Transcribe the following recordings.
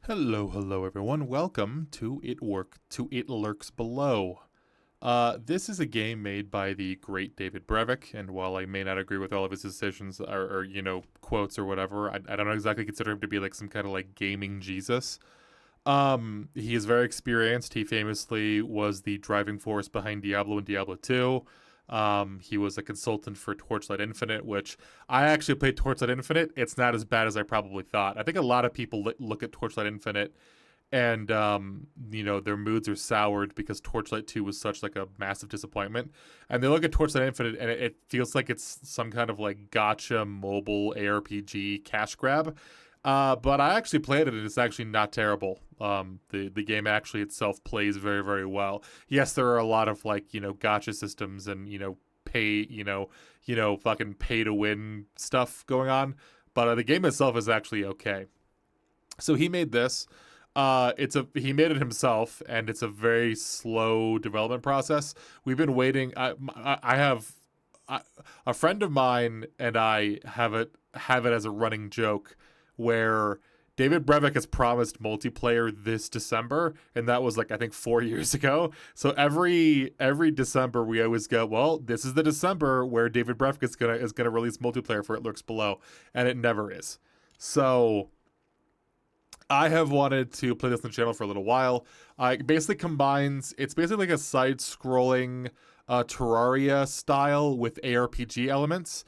Hello everyone. Welcome to It Lurks Below. This is a game made by the great David Brevik, and while I may not agree with all of his decisions or quotes or whatever, I don't exactly consider him to be like some kind of like gaming Jesus. He is very experienced. He famously was the driving force behind Diablo and Diablo 2. He was a consultant for Torchlight Infinite, which I actually played Torchlight Infinite. It's not as bad as I probably thought. I think a lot of people look at Torchlight Infinite and their moods are soured because Torchlight 2 was such like a massive disappointment. And they look at Torchlight Infinite and it feels like it's some kind of like gotcha mobile ARPG cash grab. But I actually played it and it's actually not terrible. The game actually itself plays very, very well. Yes, there are a lot of like, gotcha systems and, pay, fucking pay to win stuff going on. But the game itself is actually okay. So he made this. He made it himself, and it's a very slow development process. We've been waiting. I have a friend of mine and I have it as a running joke where David Brevik has promised multiplayer this December, and that was like I think 4 years ago. So every December we always go, well, this is the December where David Brevik is gonna release multiplayer for It Lurks Below, and it never is. So I have wanted to play this on the channel for a little while. It basically combines, it's basically like a side-scrolling Terraria style with ARPG elements.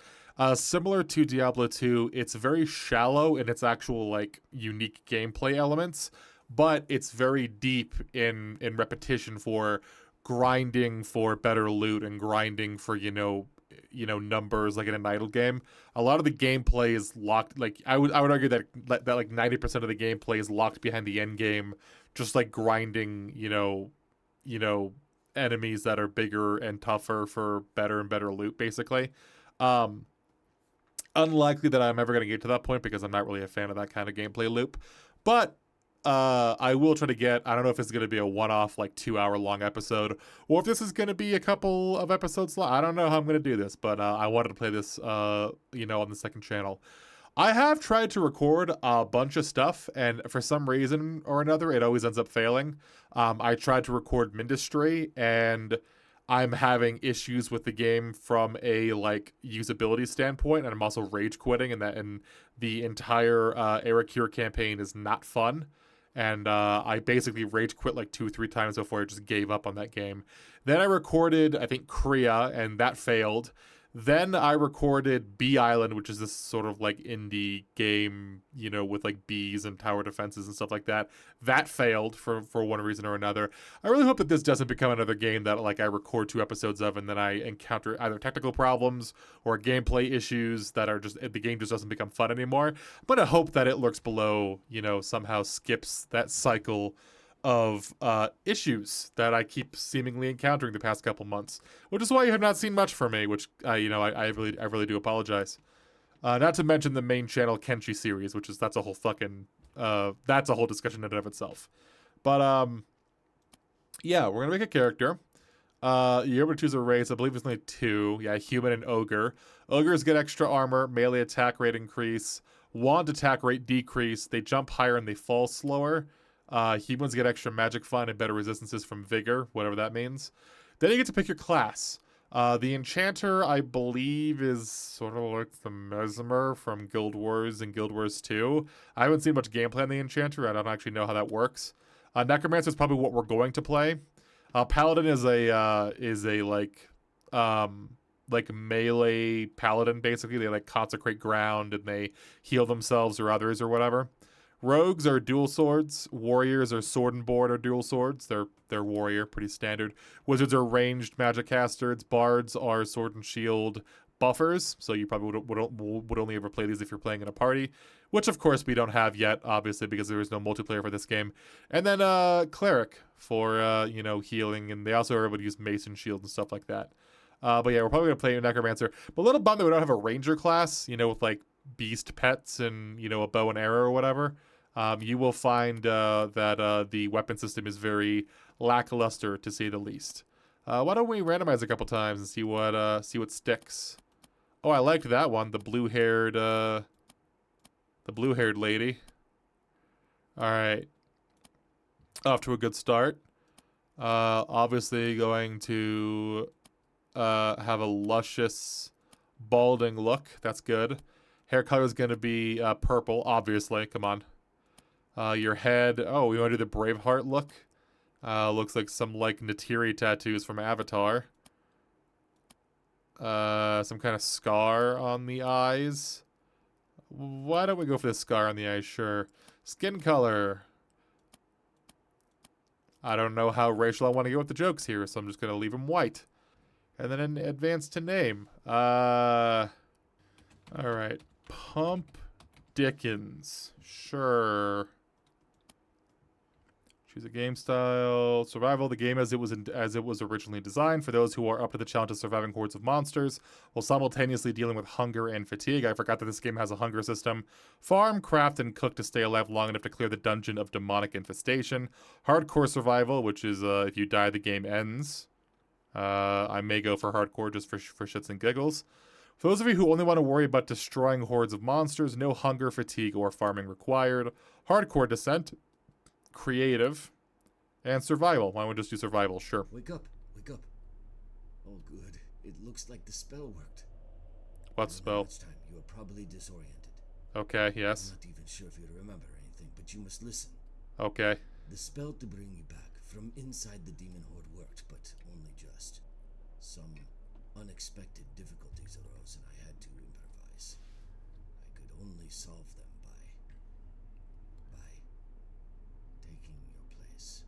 Similar to Diablo 2, it's very shallow in its actual like unique gameplay elements, but it's very deep in repetition for grinding for better loot and grinding for numbers like in an idle game. A lot of the gameplay is locked. Like I would argue that like 90% of the gameplay is locked behind the end game, just like grinding. Enemies that are bigger and tougher for better and better loot, basically. Um, Unlikely that I'm ever going to get to that point because I'm not really a fan of that kind of gameplay loop. But I will try to get, I don't know if it's going to be a one-off, like 2 hour long episode, or if this is going to be a couple of episodes long. I don't know how I'm going to do this, but I wanted to play this, on the second channel. I have tried to record a bunch of stuff, and for some reason or another, it always ends up failing. I tried to record Mindustry, and I'm having issues with the game from a like usability standpoint, and I'm also rage quitting, and the entire Arakir campaign is not fun. And I basically rage quit like 2 or 3 times before I just gave up on that game. Then I recorded, I think, Korea, and that failed. Then I recorded Bee Island, which is this sort of like indie game, with like bees and tower defenses and stuff like that. That failed for one reason or another. I really hope that this doesn't become another game that like I record 2 episodes of and then I encounter either technical problems or gameplay issues that are just the game just doesn't become fun anymore. I'm gonna hope that It Lurks Below, somehow skips that cycle of issues that I keep seemingly encountering the past couple months, which is why you have not seen much from me. Which I really do apologize. Not to mention the main channel Kenshi series, which is that's a whole discussion in and of itself. But yeah, we're gonna make a character. You're able to choose a race. I believe it's only two. Yeah, human and ogre. Ogres get extra armor, melee attack rate increase, wand attack rate decrease. They jump higher and they fall slower. Humans get extra magic fun and better resistances from vigor, whatever that means. Then you get to pick your class. The enchanter, I believe, is sort of like the mesmer from Guild Wars and Guild Wars 2. I haven't seen much gameplay on the enchanter. I don't actually know how that works. Necromancer is probably what we're going to play. Paladin is a like melee paladin, basically. They like consecrate ground and they heal themselves or others or whatever. Rogues are dual swords. Warriors are sword and board or dual swords. They're warrior, pretty standard. Wizards are ranged magic casters. Bards are sword and shield buffers. So you probably would only ever play these if you're playing in a party, which of course we don't have yet, obviously, because there is no multiplayer for this game. And then cleric for healing, and they also are able to use mace and shield and stuff like that. But yeah, we're probably gonna play necromancer. But a little bummed that we don't have a ranger class, with like beast pets and a bow and arrow or whatever. You will find that the weapon system is very lackluster, to say the least. Why don't we randomize a couple times and see what sticks? Oh, I liked that one. The blue-haired lady. Alright. Off to a good start. Obviously going to have a luscious balding look. That's good. Hair color is going to be purple, obviously. Come on. Your head. Oh, we want to do the Braveheart look. Looks like some like Natiri tattoos from Avatar. Some kind of scar on the eyes. Why don't we go for the scar on the eyes? Sure. Skin color. I don't know how racial I want to go with the jokes here, so I'm just going to leave him white. And then advance to name. Alright. Pump Dickens. Sure. Choose a game style. Survival. The game as it was originally designed for those who are up to the challenge of surviving hordes of monsters while simultaneously dealing with hunger and fatigue. I forgot that this game has a hunger system. Farm, craft, and cook to stay alive long enough to clear the dungeon of demonic infestation. Hardcore survival, which is if you die, the game ends. I may go for hardcore just for shits and giggles. For those of you who only want to worry about destroying hordes of monsters, no hunger, fatigue, or farming required. Hardcore descent. Creative, and survival. Why don't we just do survival? Sure. Wake up, wake up. Oh, good. It looks like the spell worked. What spell? Next time, you are probably disoriented. Okay, yes. I'm not even sure if you remember anything, but you must listen. Okay. The spell to bring you back from inside the demon horde worked, but only just. Some unexpected difficulties arose, and I had to improvise. I could only solve them by taking your place.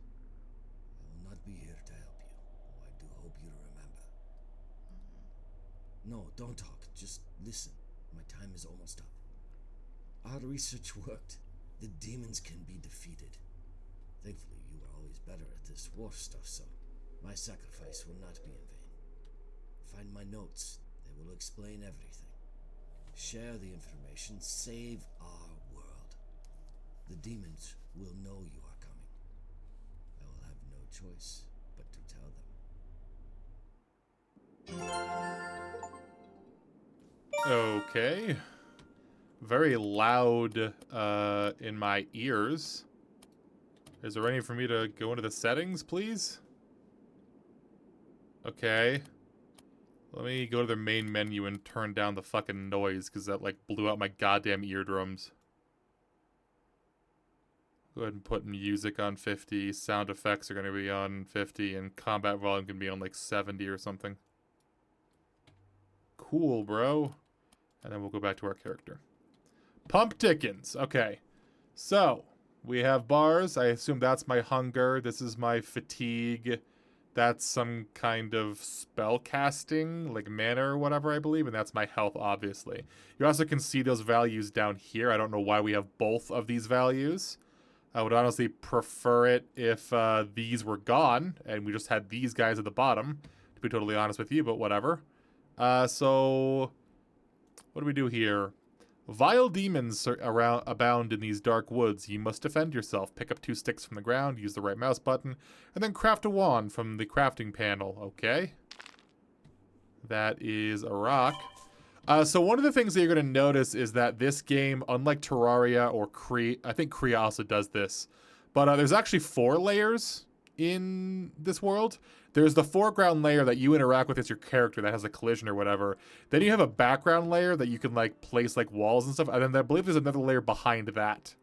I will not be here to help you, though I do hope you remember. No, don't talk. Just listen. My time is almost up. Our research worked. The demons can be defeated. Thankfully, you were always better at this war stuff, so my sacrifice will not be in vain. Find my notes. They will explain everything. Share the information. Save our world. The demons will know you are coming. I will have no choice but to tell them. Okay. Very loud in my ears. Is there any for me to go into the settings, please? Okay. Let me go to the main menu and turn down the fucking noise, because that, like, blew out my goddamn eardrums. Go ahead and put music on 50. Sound effects are going to be on 50, and combat volume can be on, like, 70 or something. Cool, bro. And then we'll go back to our character. Pump Dickens. Okay. So, we have bars. I assume that's my hunger. This is my fatigue. That's some kind of spell casting, like mana or whatever, I believe. And that's my health, obviously. You also can see those values down here. I don't know why we have both of these values. I would honestly prefer it if these were gone and we just had these guys at the bottom, to be totally honest with you, but whatever. So, what do we do here? Vile demons abound in these dark woods. You must defend yourself. Pick up 2 sticks from the ground, use the right mouse button, and then craft a wand from the crafting panel. Okay. That is a rock. So one of the things that you're going to notice is that this game, unlike Terraria or I think Kria also does this, but there's actually 4 layers in this world. There's the foreground layer that you interact with as your character that has a collision or whatever. Then you have a background layer that you can like place like walls and stuff. And then I believe there's another layer behind that.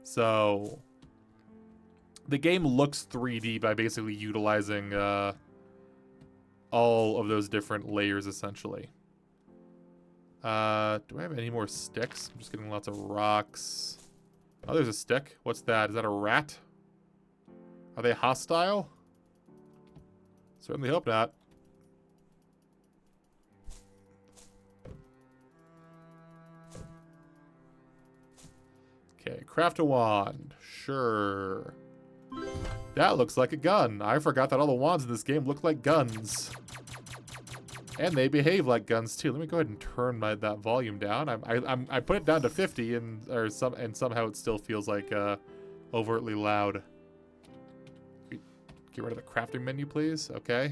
So the game looks 3D by basically utilizing all of those different layers essentially. Do I have any more sticks? I'm just getting lots of rocks. Oh, there's a stick. What's that? Is that a rat? Are they hostile? Certainly hope not. Okay, craft a wand. Sure. That looks like a gun. I forgot that all the wands in this game look like guns. And they behave like guns too. Let me go ahead and turn that volume down. I put it down to 50 and somehow it still feels like overtly loud. Get rid of the crafting menu, please. Okay.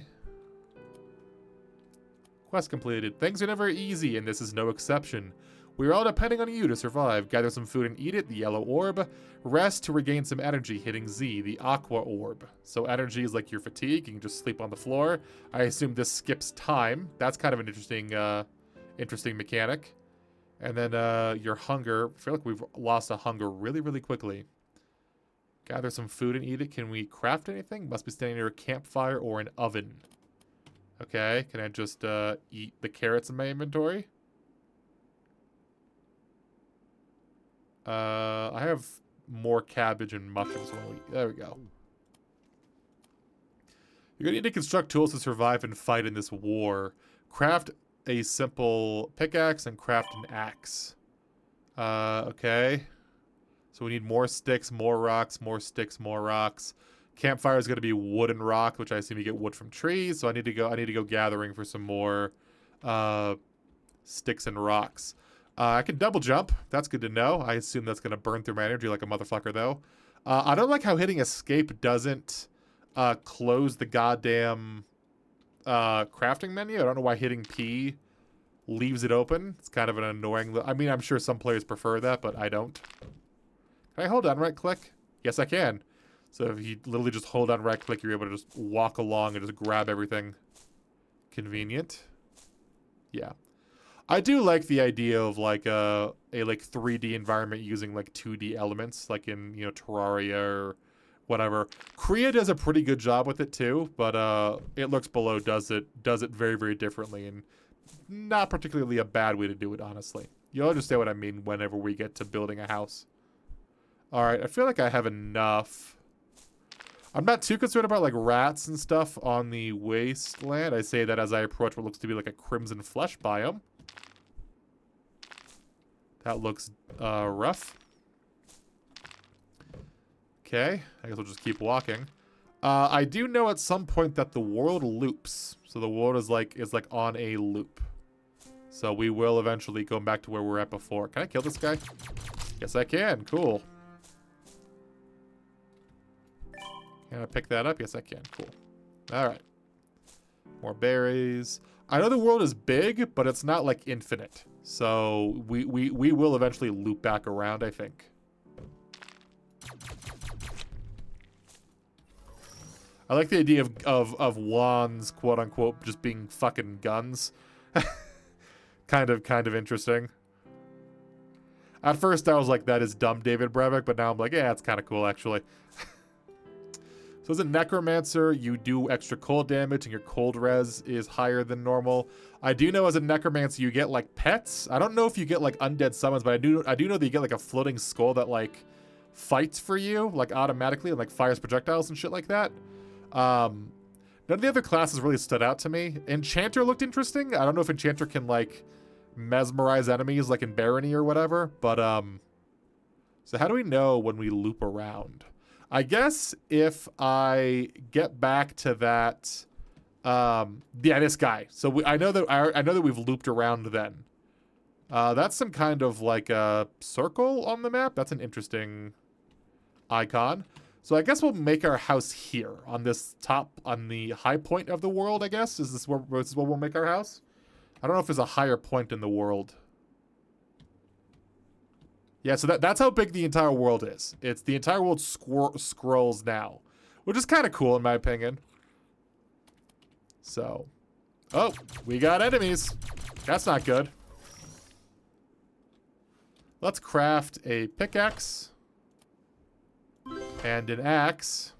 Quest completed. Things are never easy, and this is no exception. We are all depending on you to survive. Gather some food and eat it, the yellow orb. Rest to regain some energy, hitting Z, the aqua orb. So energy is like your fatigue. You can just sleep on the floor. I assume this skips time. That's kind of an interesting mechanic. And then your hunger. I feel like we've lost a hunger really, really quickly. Gather some food and eat it. Can we craft anything? Must be standing near a campfire or an oven. Okay, can I just eat the carrots in my inventory? I have more cabbage and mushrooms when we... There we go. You're gonna need to construct tools to survive and fight in this war. Craft a simple pickaxe and craft an axe. Okay. So we need more sticks, more rocks, more sticks, more rocks. Campfire is going to be wood and rock, which I assume you get wood from trees. So I need to go gathering for some more sticks and rocks. I can double jump. That's good to know. I assume that's going to burn through my energy like a motherfucker, though. I don't like how hitting escape doesn't close the goddamn crafting menu. I don't know why hitting P leaves it open. It's kind of an annoying... I mean, I'm sure some players prefer that, but I don't. Can I hold down right click? Yes, I can. So if you literally just hold down right click, you're able to just walk along and just grab everything. Convenient. Yeah. I do like the idea of like a like 3D environment using like 2D elements, like in, you know, Terraria or whatever. Korea does a pretty good job with it too, but It Lurks Below does it very, very differently, and not particularly a bad way to do it, honestly. You'll understand what I mean whenever we get to building a house. Alright, I feel like I have enough. I'm not too concerned about like rats and stuff on the wasteland. I say that as I approach what looks to be like a crimson flesh biome. That looks rough. Okay, I guess we'll just keep walking. I do know at some point that the world loops. So the world is like on a loop. So we will eventually go back to where we were at before. Can I kill this guy? Yes, I can. Cool. Can I pick that up? Yes, I can. Cool. All right. More berries. I know the world is big, but it's not like infinite. So we will eventually loop back around, I think. I like the idea of wands, quote unquote, just being fucking guns. kind of interesting. At first I was like, that is dumb, David Brevik, but now I'm like, yeah, it's kind of cool actually. So as a necromancer, you do extra cold damage and your cold res is higher than normal. I do know as a necromancer you get like pets. I don't know if you get like undead summons, but I do know that you get like a floating skull that like fights for you like automatically and like fires projectiles and shit like that. None of the other classes really stood out to me. Enchanter looked interesting. I don't know if Enchanter can like mesmerize enemies like in Barony or whatever, but so how do we know when we loop around? I guess if I get back to that, yeah, this guy. So I know that we've looped around then. That's some kind of like a circle on the map. That's an interesting icon. So I guess we'll make our house here on this top, on the high point of the world, I guess. Is this where we'll make our house? I don't know if there's a higher point in the world. Yeah, so that's how big the entire world is. It's the entire world scrolls now, which is kind of cool in my opinion. So, oh, we got enemies. That's not good. Let's craft a pickaxe and an axe.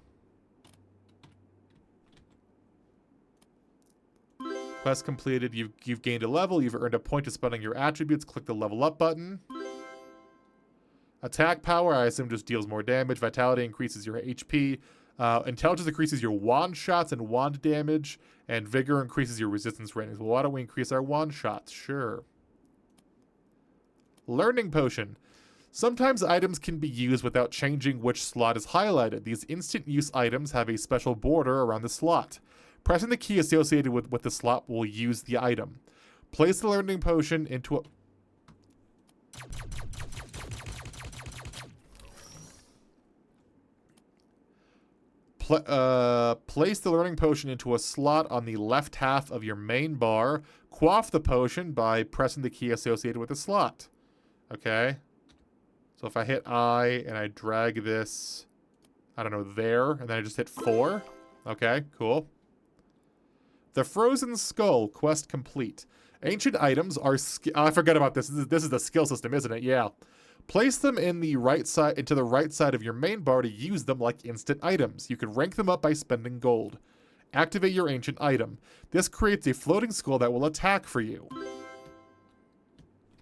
Quest completed. You've gained a level. You've earned a point to spending your attributes. Click the level up button. Attack power, I assume, just deals more damage. Vitality increases your HP. Intelligence increases your wand shots and wand damage. And vigor increases your resistance ratings. Well, why don't we increase our wand shots? Sure. Learning potion. Sometimes items can be used without changing which slot is highlighted. These instant use items have a special border around the slot. Pressing the key associated with the slot will use the item. Place the learning potion into a... Place the learning potion into a slot on the left half of your main bar. Quaff the potion by pressing the key associated with the slot. Okay. So if I hit I and I drag this, I don't know, there, and then I just hit 4. Okay, cool. The Frozen Skull, quest complete. Ancient items are... I forgot about this. This is the skill system, isn't it? Yeah. Place them in the right side, into the right side of your main bar to use them like instant items. You can rank them up by spending gold. Activate your ancient item. This creates a floating skull that will attack for you.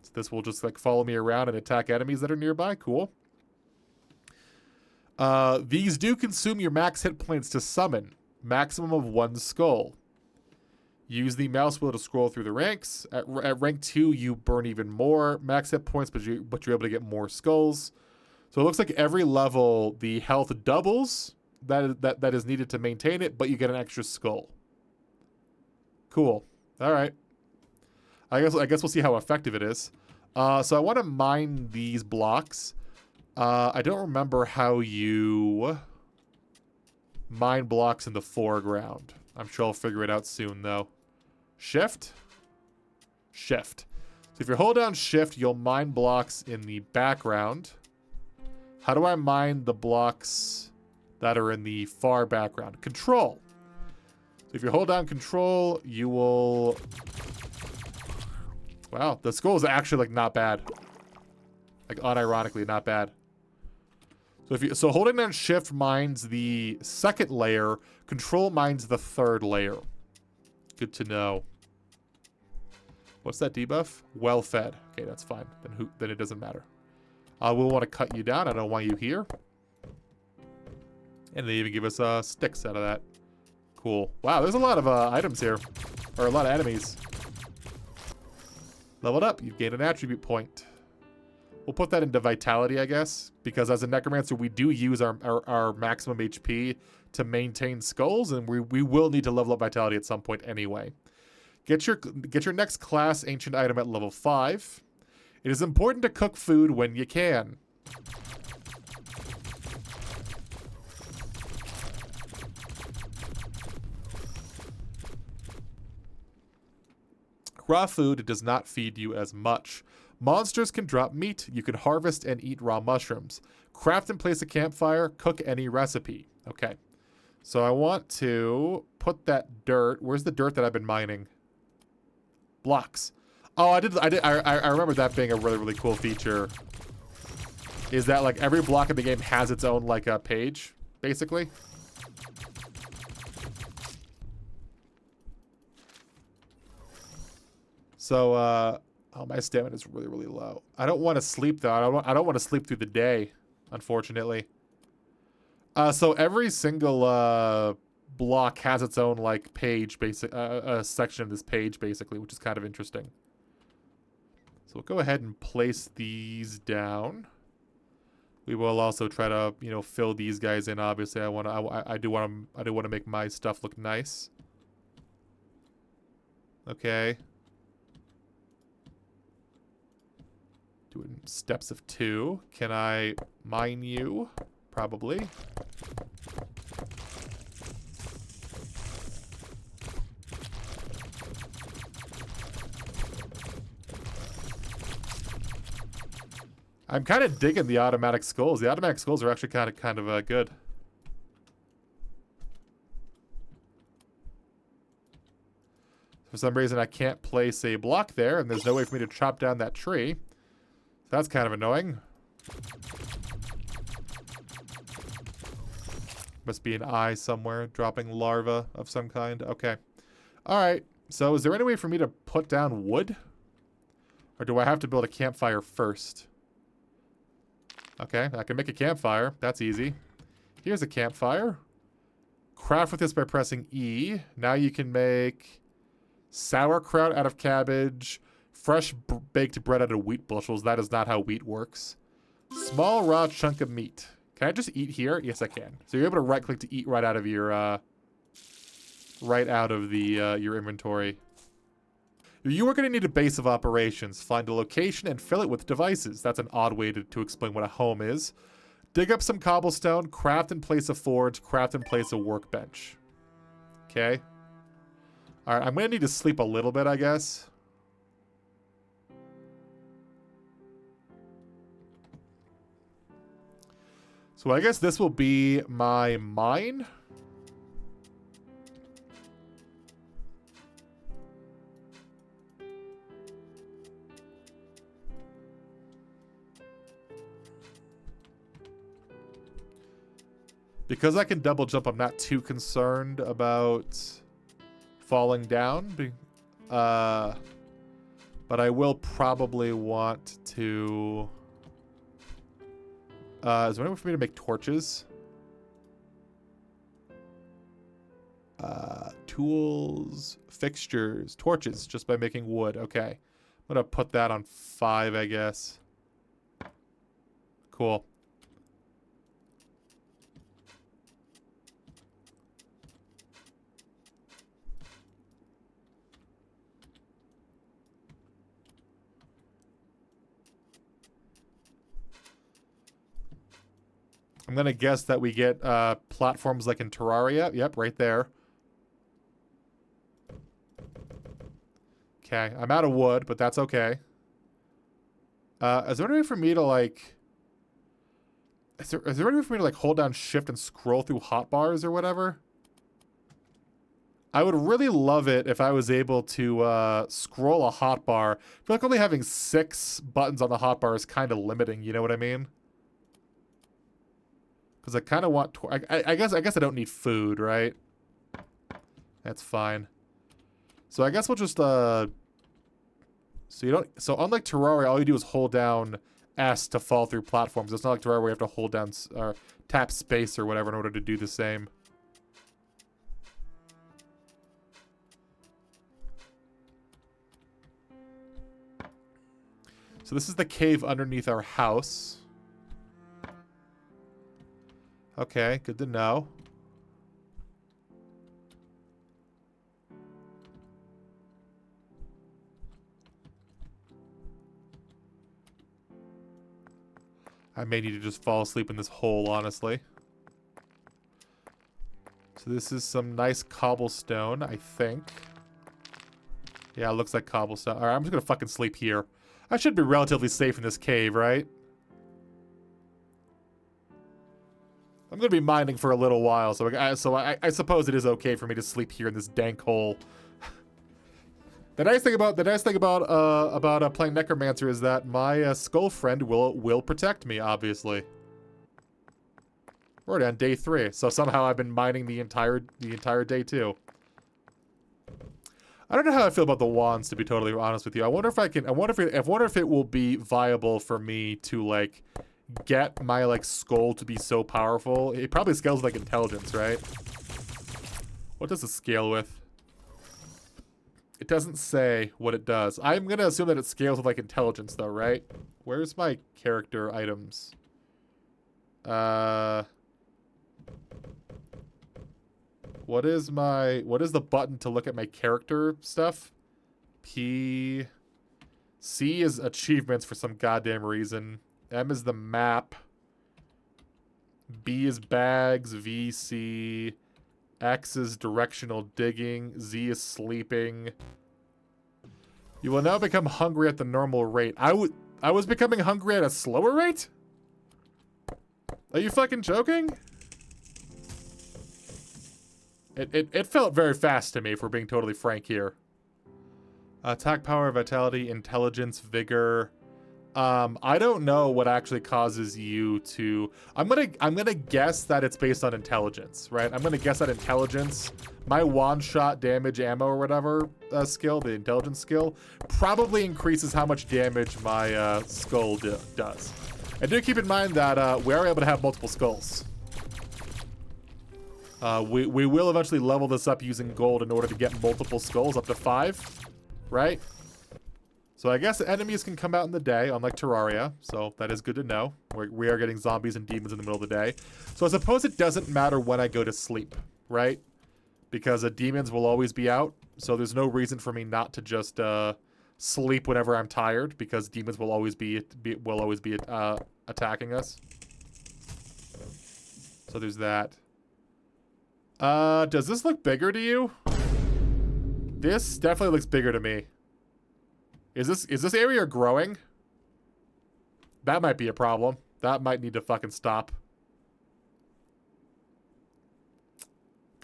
So this will just like follow me around and attack enemies that are nearby. Cool. These do consume your max hit points to summon. Maximum of 1 skull. Use the mouse wheel to scroll through the ranks. At rank 2, you burn even more max hit points, but you're able to get more skulls. So it looks like every level, the health doubles that is needed to maintain it, but you get an extra skull. Cool. All right. I guess we'll see how effective it is. So I want to mine these blocks. I don't remember how you mine blocks in the foreground. I'm sure I'll figure it out soon, though. Shift? Shift. So if you hold down Shift, you'll mine blocks in the background. How do I mine the blocks that are in the far background? Control. So if you hold down Control, you will... Wow, the skull is actually, like, not bad. Like, unironically, not bad. So holding down Shift mines the second layer. Control mines the third layer. Good to know. What's that debuff? Well fed. Okay, that's fine. Then it doesn't matter. We'll want to cut you down. I don't want you here. And they even give us sticks out of that. Cool. Wow, there's a lot of items here. Or a lot of enemies. Leveled up. You've gained an attribute point. We'll put that into Vitality, I guess. Because as a Necromancer, we do use our maximum HP to maintain skulls. And we will need to level up Vitality at some point anyway. Get your next class ancient item at level 5. It is important to cook food when you can. Raw food does not feed you as much. Monsters can drop meat. You can harvest and eat raw mushrooms. Craft and place a campfire. Cook any recipe. Okay. So I want to put that dirt. Where's the dirt that I've been mining? Blocks. Oh, I remember that being a really, really cool feature. Is that like every block in the game has its own like a page, basically. So, oh, my stamina is really, really low. I don't want to sleep though. I don't want to sleep through the day, unfortunately. So every single block has its own like page, section of this page, basically, which is kind of interesting. So we'll go ahead and place these down. We will also try to, you know, fill these guys in. Obviously, I do want to make my stuff look nice. Okay. Doing steps of 2. Can I mine you? Probably. I'm kind of digging the automatic skulls. The automatic skulls are actually kind of good. For some reason, I can't place a block there, and there's no way for me to chop down that tree. That's kind of annoying. Must be an eye somewhere, dropping larva of some kind. Okay. Alright, so is there any way for me to put down wood? Or do I have to build a campfire first? Okay, I can make a campfire. That's easy. Here's a campfire. Craft with this by pressing E. Now you can make sauerkraut out of cabbage, fresh baked bread out of wheat bushels. That is not how wheat works. Small raw chunk of meat. Can I just eat here? Yes, I can. So you're able to right click to eat right out of your your inventory. You are going to need a base of operations. Find a location and fill it with devices. That's an odd way to explain what a home is. Dig up some cobblestone, craft and place a forge, craft and place a workbench. Okay. Alright, I'm going to need to sleep a little bit, I guess. So I guess this will be my mine. Because I can double jump, I'm not too concerned about falling down. But I will probably want to... is there any way for me to make torches? Tools, fixtures, torches, just by making wood. Okay. I'm going to put that on 5, I guess. Cool. I'm going to guess that we get platforms like in Terraria. Yep, right there. Okay, I'm out of wood, but that's okay. Is there any way for me to, like... Is there any way for me to, like, hold down shift and scroll through hotbars or whatever? I would really love it if I was able to scroll a hotbar. I feel like only having 6 buttons on the hotbar is kind of limiting, you know what I mean? Because I kind of want... I guess I don't need food, right? That's fine. So I guess we'll just... So unlike Terraria, all you do is hold down S to fall through platforms. It's not like Terraria where you have to hold down or tap space or whatever in order to do the same. So this is the cave underneath our house. Okay, good to know. I may need to just fall asleep in this hole, honestly. So this is some nice cobblestone, I think. Yeah, it looks like cobblestone. Alright, I'm just gonna fucking sleep here. I should be relatively safe in this cave, right? I'm gonna be mining for a little while, so I suppose it is okay for me to sleep here in this dank hole. The nice thing about playing Necromancer is that my skull friend will protect me. Obviously, we're already on day 3, so somehow I've been mining the entire day too. I don't know how I feel about the wands, to be totally honest with you. I wonder if I can. I wonder if it will be viable for me to like get my like skull to be so powerful. It probably scales like intelligence, right? What does it scale with? It doesn't say what it does. I'm going to assume that it scales with, like, intelligence, though, right? Where's my character items? What is the button to look at my character stuff? P... C is achievements for some goddamn reason. M is the map. B is bags. V, C... X is directional digging. Z is sleeping. You will now become hungry at the normal rate. I was becoming hungry at a slower rate? Are you fucking joking? It felt very fast to me, if we're being totally frank here. Attack power, vitality, intelligence, vigor. I don't know what actually causes you to... I'm gonna guess that it's based on intelligence, right? I'm gonna guess that intelligence, my one-shot damage ammo or whatever skill, the intelligence skill, probably increases how much damage my skull does. And do keep in mind that we are able to have multiple skulls. We will eventually level this up using gold in order to get multiple skulls, up to 5, right? So I guess enemies can come out in the day, unlike Terraria, so that is good to know. We are getting zombies and demons in the middle of the day. So I suppose it doesn't matter when I go to sleep, right? Because demons will always be out, so there's no reason for me not to just sleep whenever I'm tired, because demons will always be attacking us. So there's that. Does this look bigger to you? This definitely looks bigger to me. Is this area growing? That might be a problem. That might need to fucking stop.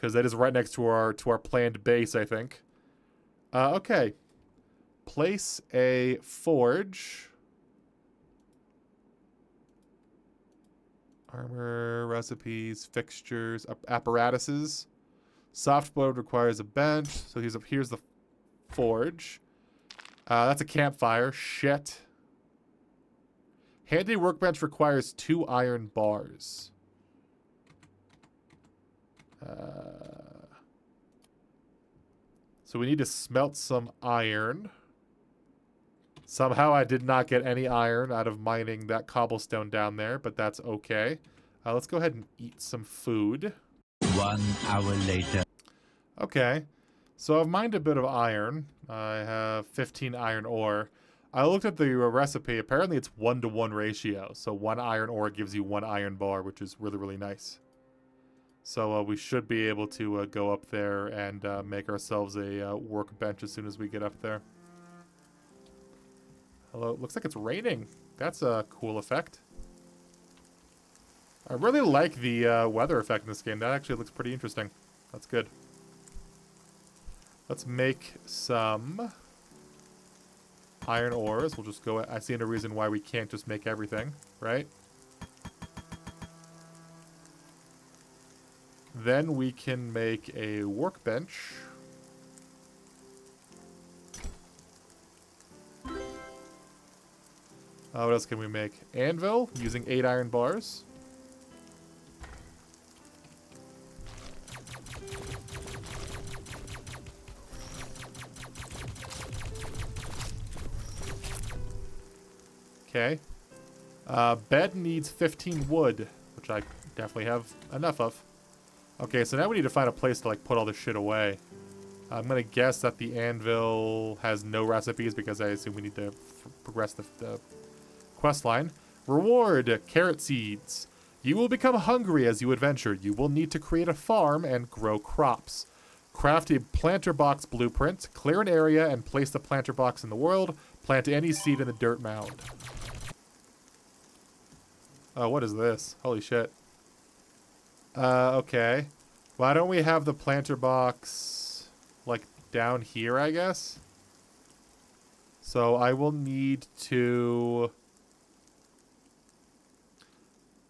because that is right next to our planned base, I think. Okay. Place a forge. Armor, recipes, fixtures, apparatuses. Softwood requires a bench, so here's the forge. That's a campfire. Shit. Handy workbench requires 2 iron bars. So we need to smelt some iron. Somehow I did not get any iron out of mining that cobblestone down there, but that's okay. Let's go ahead and eat some food. 1 hour later. Okay. So I've mined a bit of iron. I have 15 iron ore. I looked at the recipe. Apparently it's 1-to-1 ratio. So 1 iron ore gives you 1 iron bar, which is really, really nice. So we should be able to go up there and make ourselves a workbench as soon as we get up there. Hello, it looks like it's raining. That's a cool effect. I really like the weather effect in this game. That actually looks pretty interesting. That's good. Let's make some iron ores. We'll just go... I see no reason why we can't just make everything, right? Then we can make a workbench. What else can we make? Anvil, using 8 iron bars. Okay. Bed needs 15 wood, which I definitely have enough of. Okay, so now we need to find a place to, like, put all this shit away. I'm gonna guess that the anvil has no recipes because I assume we need to progress the quest line. Reward, carrot seeds. You will become hungry as you adventure. You will need to create a farm and grow crops. Craft a planter box blueprint. Clear an area and place the planter box in the world. Plant any seed in the dirt mound. Oh, what is this? Holy shit. Okay. Why don't we have the planter box, like, down here, I guess? So I will need to,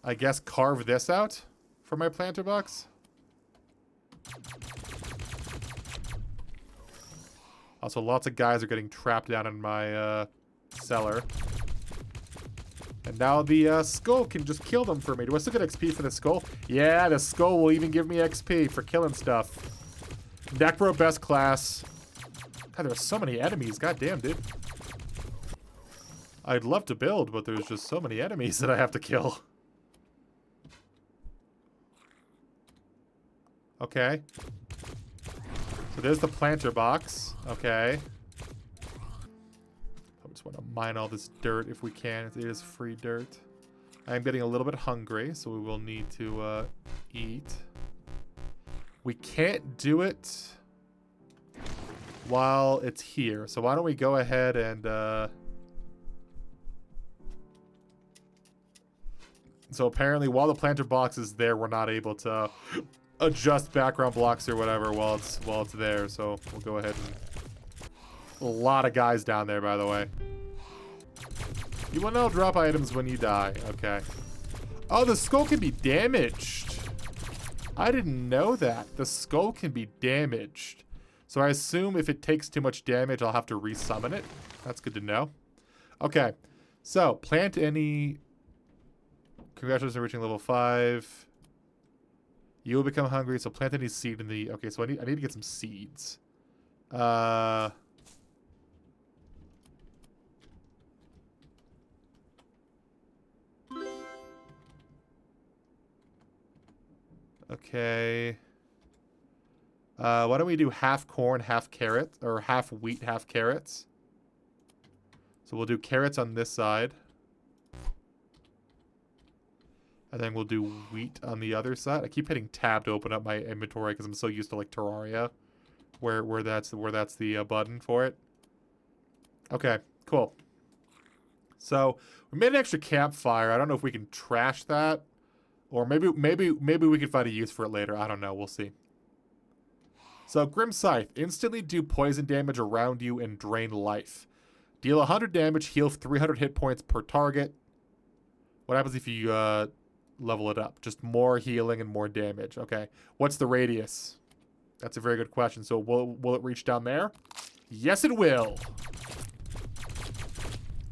I guess, carve this out for my planter box. Also, lots of guys are getting trapped down in my cellar. And now the skull can just kill them for me. Do I still get XP for the skull? Yeah, the skull will even give me XP for killing stuff. Necro best class. God, there are so many enemies. God damn, dude. I'd love to build, but there's just so many enemies that I have to kill. Okay. So there's the planter box. Okay. I just want to mine all this dirt if we can. It is free dirt. I'm getting a little bit hungry, so we will need to eat. We can't do it while it's here. So why don't we go ahead and... So apparently while the planter box is there, we're not able to adjust background blocks or whatever while it's there. So we'll go ahead and... A lot of guys down there, by the way. You will now drop items when you die. Okay. Oh, the skull can be damaged. I didn't know that. The skull can be damaged. So I assume if it takes too much damage, I'll have to resummon it. That's good to know. Okay. So, plant any... Congratulations on reaching level 5. You will become hungry, so plant any seed in the... Okay, so I need to get some seeds. Okay. Why don't we do half corn, half carrot, or half wheat, half carrots? So we'll do carrots on this side. And then we'll do wheat on the other side. I keep hitting tab to open up my inventory because I'm so used to like Terraria, where that's the button for it. Okay, cool. So we made an extra campfire. I don't know if we can trash that, or maybe we can find a use for it later. I don't know. We'll see. So, Grim Scythe. Instantly do poison damage around you and drain life. Deal 100 damage, heal 300 hit points per target. What happens if you level it up? Just more healing and more damage. Okay. What's the radius? That's a very good question. So, will it reach down there? Yes, it will.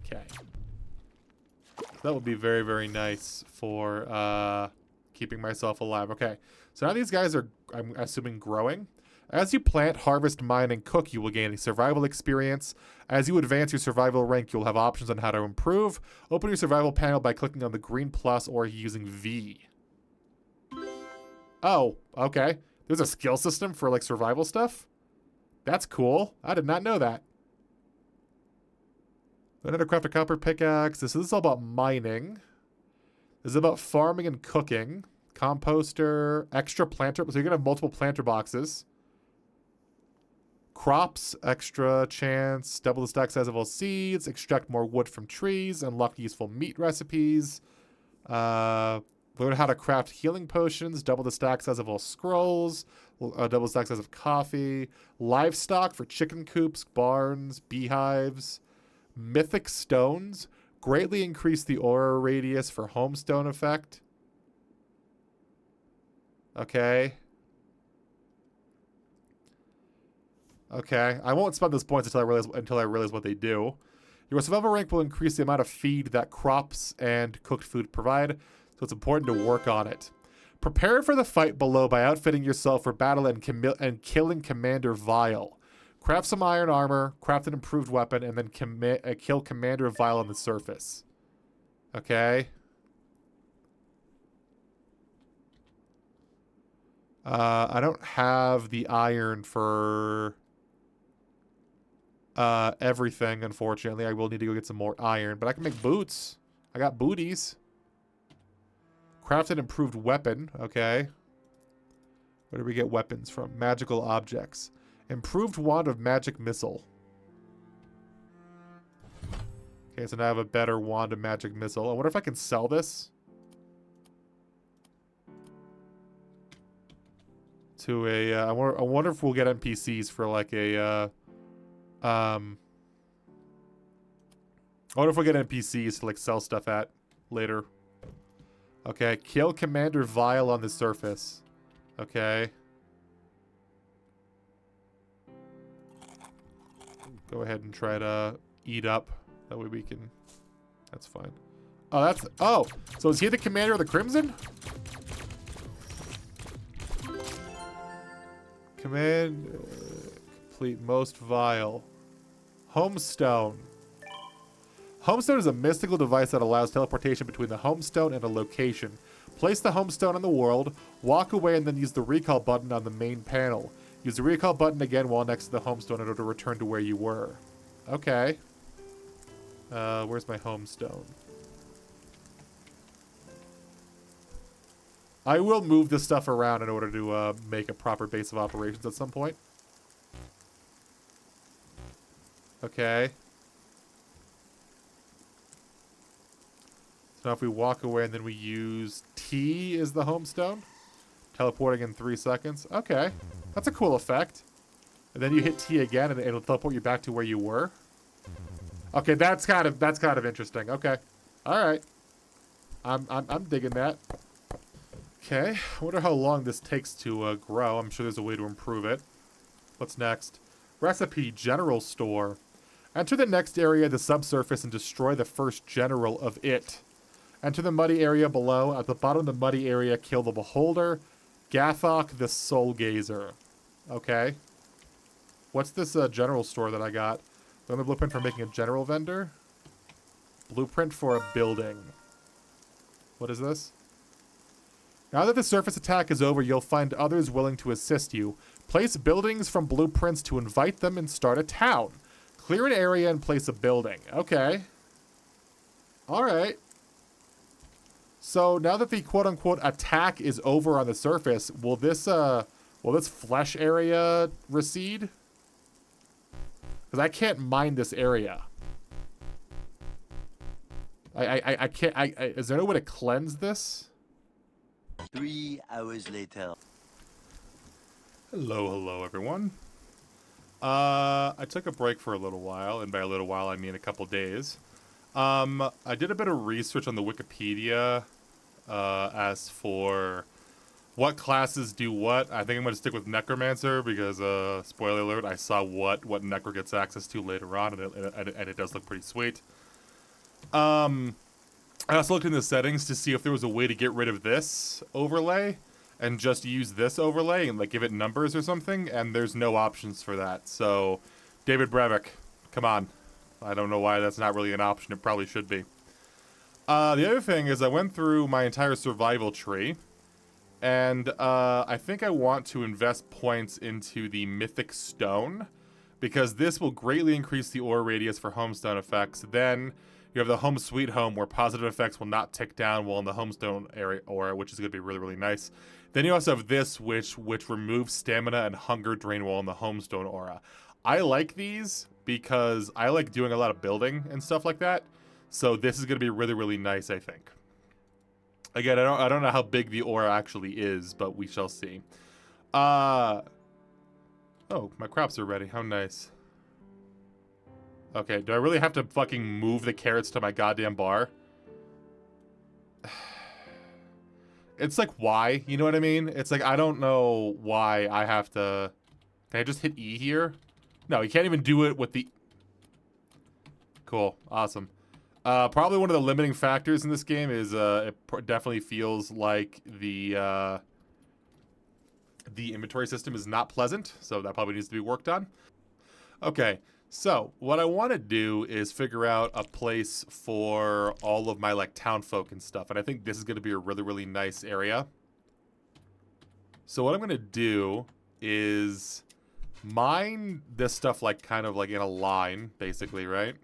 Okay. That would be very, very nice for keeping myself alive. Okay. So now these guys are, I'm assuming, growing. As you plant, harvest, mine, and cook, you will gain a survival experience. As you advance your survival rank, you'll have options on how to improve. Open your survival panel by clicking on the green plus or using V. Oh, okay. There's a skill system for, like, survival stuff? That's cool. I did not know that. Learn how to craft a copper pickaxe. This is all about mining. This is about farming and cooking. Composter, extra planter. So you're going to have multiple planter boxes. Crops, extra chance, double the stack size of all seeds, extract more wood from trees, unlock useful meat recipes. Learn how to craft healing potions, double the stack size of all scrolls, double the stack size of coffee. Livestock for chicken coops, barns, beehives. Mythic stones, greatly increase the aura radius for homestone effect. Okay. Okay, I won't spend those points until I realize what they do. Your survival rank will increase the amount of feed that crops and cooked food provide, so it's important to work on it. Prepare for the fight below by outfitting yourself for battle and killing Commander Vile. Craft some iron armor, craft an improved weapon, and then kill Commander Vile on the surface. Okay. I don't have the iron for everything, unfortunately. I will need to go get some more iron, but I can make boots. I got booties. Craft an improved weapon. Okay. Where do we get weapons from? Magical objects. Improved wand of magic missile. Okay, so now I have a better wand of magic missile. I wonder if I can sell this to a. I wonder if we'll get NPCs for like a. I wonder if we'll get NPCs to like sell stuff at later. Okay, kill Commander Vile on the surface. Okay. Go ahead and try to eat up. That way we can... That's fine. Oh, that's... Oh! So is he the commander of the Crimson? Command... complete most vile. Homestone. Homestone is a mystical device that allows teleportation between the homestone and a location. Place the homestone on the world, walk away, and then use the recall button on the main panel. Use the recall button again while next to the homestone in order to return to where you were. Okay. Where's my homestone? I will move this stuff around in order to make a proper base of operations at some point. Okay. So now if we walk away and then we use T as the homestone. Teleporting in 3 seconds. Okay. That's a cool effect. And then you hit T again and it'll teleport you back to where you were. Okay, that's kind of interesting. Okay. Alright. I'm digging that. Okay. I wonder how long this takes to grow. I'm sure there's a way to improve it. What's next? Recipe General Store. Enter the next area, the subsurface, and destroy the first general of it. Enter the muddy area below. At the bottom of the muddy area, kill the Beholder, Gathok the Soul Gazer. Okay. What's this general store that I got? Learn the blueprint for making a general vendor. Blueprint for a building. What is this? Now that the surface attack is over, you'll find others willing to assist you. Place buildings from blueprints to invite them and start a town. Clear an area and place a building. Okay. Alright. So now that the quote-unquote attack is over on the surface, will this flesh area recede? Because I can't mine this area. I can't. Is there no way to cleanse this? 3 hours later. Hello, everyone. I took a break for a little while, and by a little while I mean a couple days. I did a bit of research on the Wikipedia as for what classes do what. I think I'm going to stick with Necromancer because, spoiler alert, I saw what Necro gets access to later on, and it does look pretty sweet. I also looked in the settings to see if there was a way to get rid of this overlay and just use this overlay and like give it numbers or something, and there's no options for that. So, David Brevik, come on. I don't know why that's not really an option. It probably should be. The other thing is I went through my entire survival tree, and I think I want to invest points into the Mythic Stone, because this will greatly increase the aura radius for homestone effects. Then you have the Home Sweet Home, where positive effects will not tick down while in the homestone area aura, which is going to be really, really nice. Then you also have this, which removes stamina and hunger drain while in the homestone aura. I like these because I like doing a lot of building and stuff like that. So this is going to be really, really nice, I think. Again, I don't know how big the aura actually is, but we shall see. Oh, my crops are ready. How nice. Okay, do I really have to fucking move the carrots to my goddamn bar? It's like, why? You know what I mean? It's like, I don't know why I have to... Can I just hit E here? No, you can't even do it with the... Cool. Awesome. Probably one of the limiting factors in this game is it definitely feels like the inventory system is not pleasant, so that probably needs to be worked on. Okay, so what I want to do is figure out a place for all of my like town folk and stuff, and I think this is going to be a really, really nice area. So what I'm going to do is mine this stuff like kind of like in a line, basically, right?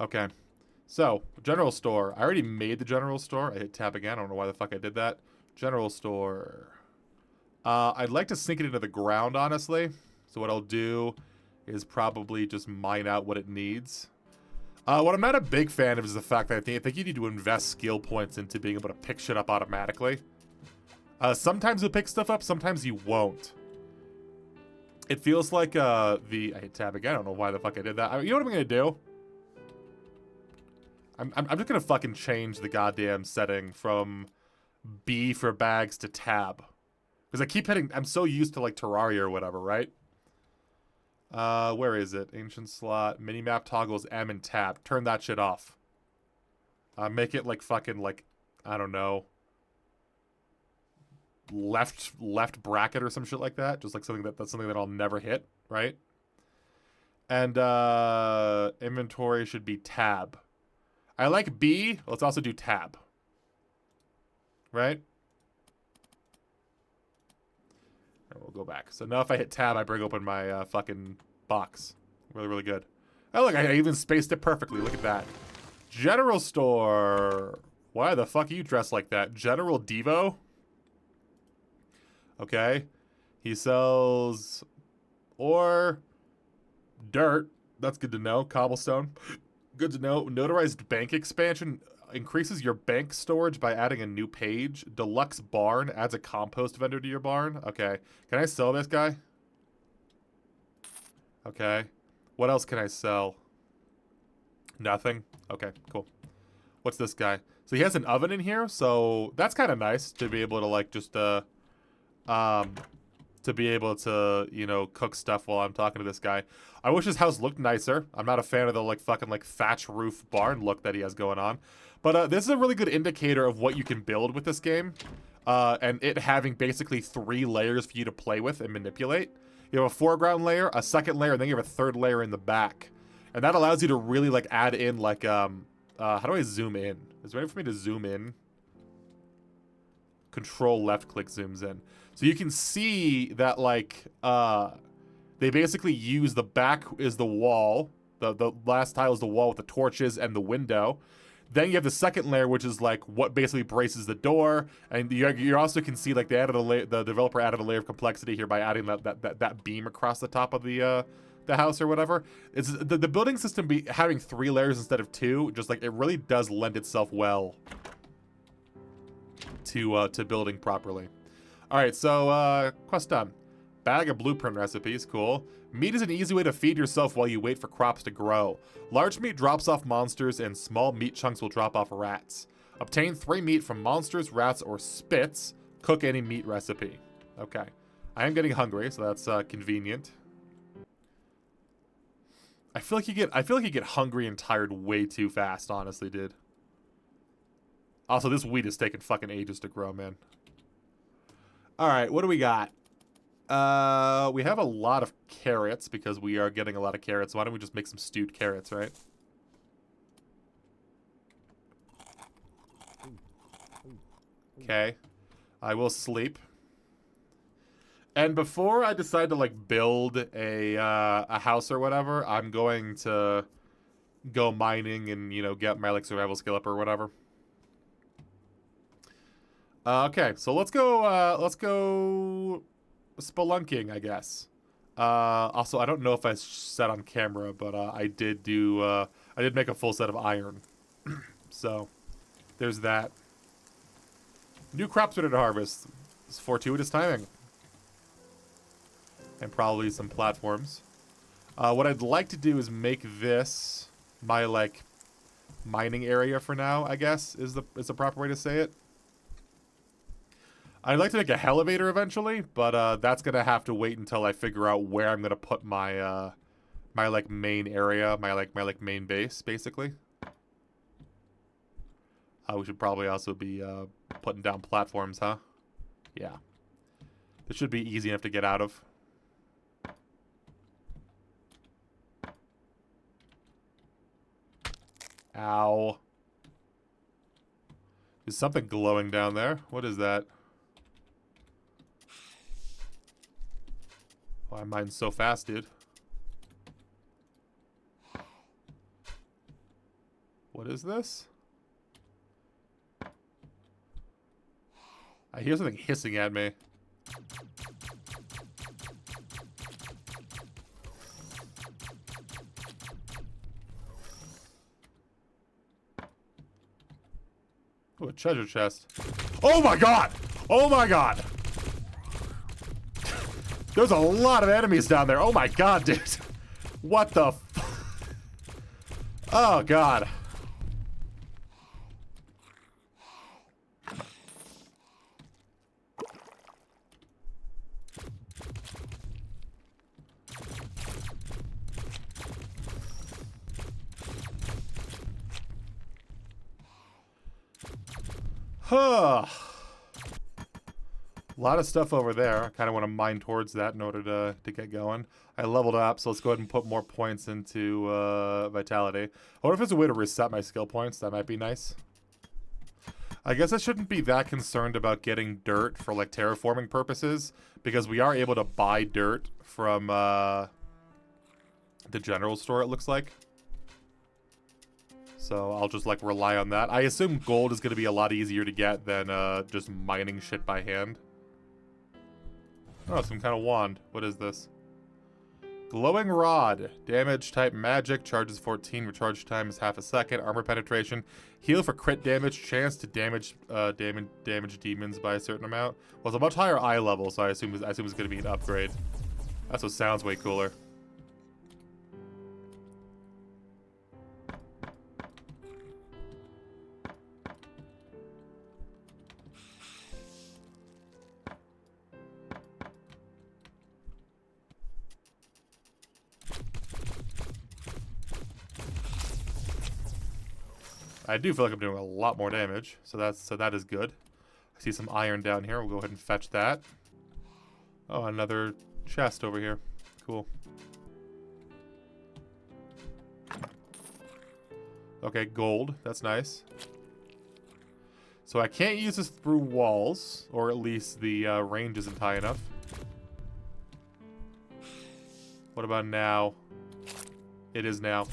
Okay, so general store. I already made the general store. I hit tab again. I don't know why the fuck I did that. General store. I'd like to sink it into the ground, honestly. So what I'll do is probably just mine out what it needs. What I'm not a big fan of is the fact that I think you need to invest skill points into being able to pick shit up automatically. Sometimes you'll pick stuff up, sometimes you won't. It feels like I hit tab again. I don't know why the fuck I did that. You know what I'm gonna do? I'm just gonna fucking change the goddamn setting from B for bags to tab. Because I keep hitting, I'm so used to like Terraria or whatever, right? Where is it? Ancient slot, minimap toggles M and tab. Turn that shit off. Make it like fucking like, I don't know, left bracket or some shit like that. Just like that's something that I'll never hit, right? And inventory should be tab. I like B. Let's also do tab. Right? And we'll go back. So now if I hit tab, I bring open my fucking box. Really, really good. Oh, look, I even spaced it perfectly. Look at that. General store. Why the fuck are you dressed like that? General Devo? Okay. He sells ore, dirt. That's good to know. Cobblestone. Good to know. Notarized bank expansion increases your bank storage by adding a new page. Deluxe barn adds a compost vendor to your barn. Okay. Can I sell this guy? Okay. What else can I sell? Nothing. Okay, cool. What's this guy? So he has an oven in here, so that's kind of nice to be able to like just to be able to, you know, cook stuff while I'm talking to this guy. I wish his house looked nicer. I'm not a fan of the like fucking like thatch roof barn look that he has going on. But this is a really good indicator of what you can build with this game. And it having basically 3 layers for you to play with and manipulate. You have a foreground layer, a second layer, and then you have a third layer in the back. And that allows you to really like add in like how do I zoom in? Is there any way for me to zoom in? Control left click zooms in. So you can see that like they basically use the back is the wall. The last tile is the wall with the torches and the window. Then you have the second layer, which is like what basically braces the door, and you also can see like they added the developer added a layer of complexity here by adding that beam across the top of the house or whatever. It's the building system having 3 layers instead of 2, just like it really does lend itself well to building properly. All right, so quest done. Bag of blueprint recipes, cool. Meat is an easy way to feed yourself while you wait for crops to grow. Large meat drops off monsters, and small meat chunks will drop off rats. Obtain 3 meat from monsters, rats, or spits. Cook any meat recipe. Okay. I am getting hungry, so that's convenient. I feel like you get hungry and tired way too fast, honestly, dude. Also, this wheat is taking fucking ages to grow, man. All right, what do we got? We have a lot of carrots because we are getting a lot of carrots. Why don't we just make some stewed carrots, right? Okay. I will sleep. And before I decide to like build a house or whatever, I'm going to go mining and, you know, get my like survival skill up or whatever. Okay, so let's go spelunking, I guess. Also, I don't know if I said on camera, but I did make a full set of iron. So, there's that. New crops ready to harvest. It's fortuitous timing. And probably some platforms. What I'd like to do is make this my, like, mining area for now, I guess, is the proper way to say it. I'd like to make a elevator eventually, but that's gonna have to wait until I figure out where I'm gonna put my my like main area, my main base, basically. We should probably also be putting down platforms, huh? Yeah. This should be easy enough to get out of. Ow. There's something glowing down there. What is that? Why mine's so fast, dude? What is this? I hear something hissing at me. Oh, a treasure chest. Oh my god! Oh my god! There's a lot of enemies down there. Oh my god, dude. What the f... Oh god. Huh. A lot of stuff over there. I kind of want to mine towards that in order to get going. I leveled up, so let's go ahead and put more points into Vitality. I wonder if there's a way to reset my skill points. That might be nice. I guess I shouldn't be that concerned about getting dirt for like terraforming purposes, because we are able to buy dirt from the general store, it looks like. So I'll just like rely on that. I assume gold is going to be a lot easier to get than just mining shit by hand. Oh, some kind of wand. What is this? Glowing Rod. Damage type magic. Charges 14. Recharge time is half a second. Armor penetration. Heal for crit damage. Chance to damage demons by a certain amount. Well, it's a much higher eye level, so I assume it's going to be an upgrade. That's what sounds way cooler. I do feel like I'm doing a lot more damage, so that is good. I see some iron down here. We'll go ahead and fetch that. Oh, another chest over here. Cool. Okay, gold. That's nice. So I can't use this through walls, or at least the range isn't high enough. What about now? It is now.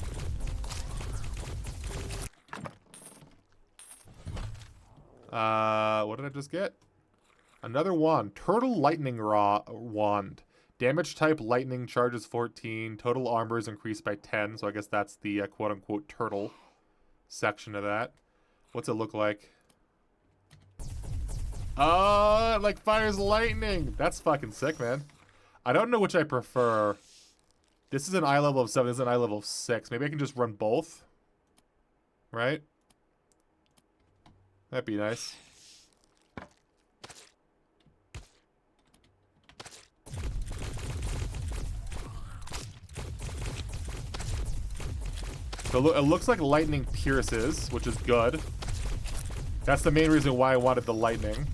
What did I just get? Another wand. Turtle Lightning Wand. Damage type lightning, charges 14. Total armor is increased by 10. So I guess that's the quote-unquote turtle section of that. What's it look like? Oh, it like fires lightning. That's fucking sick, man. I don't know which I prefer. This is an eye level of 7. This is an eye level of 6. Maybe I can just run both. Right? That'd be nice. So it looks like lightning pierces, which is good. That's the main reason why I wanted the lightning.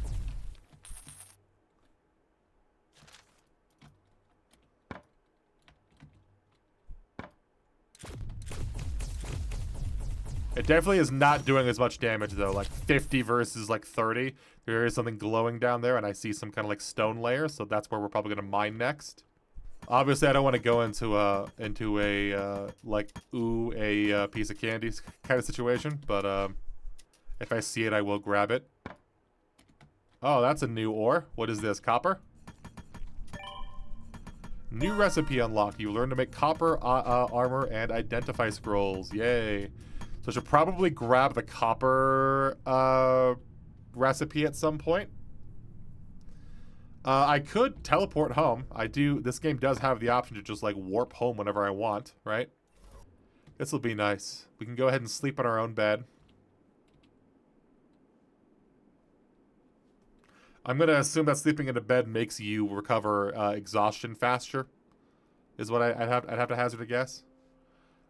It definitely is not doing as much damage, though. Like 50 versus like 30. There is something glowing down there, and I see some kind of like stone layer, so that's where we're probably going to mine next. Obviously, I don't want to go into a piece of candy kind of situation, but if I see it, I will grab it. Oh, that's a new ore. What is this? Copper? New recipe unlocked. You learn to make copper armor and identify scrolls. Yay. So I should probably grab the copper recipe at some point. I could teleport home. This game does have the option to just like warp home whenever I want, right? This will be nice. We can go ahead and sleep in our own bed. I'm going to assume that sleeping in a bed makes you recover exhaustion faster, is what I'd have to hazard a guess.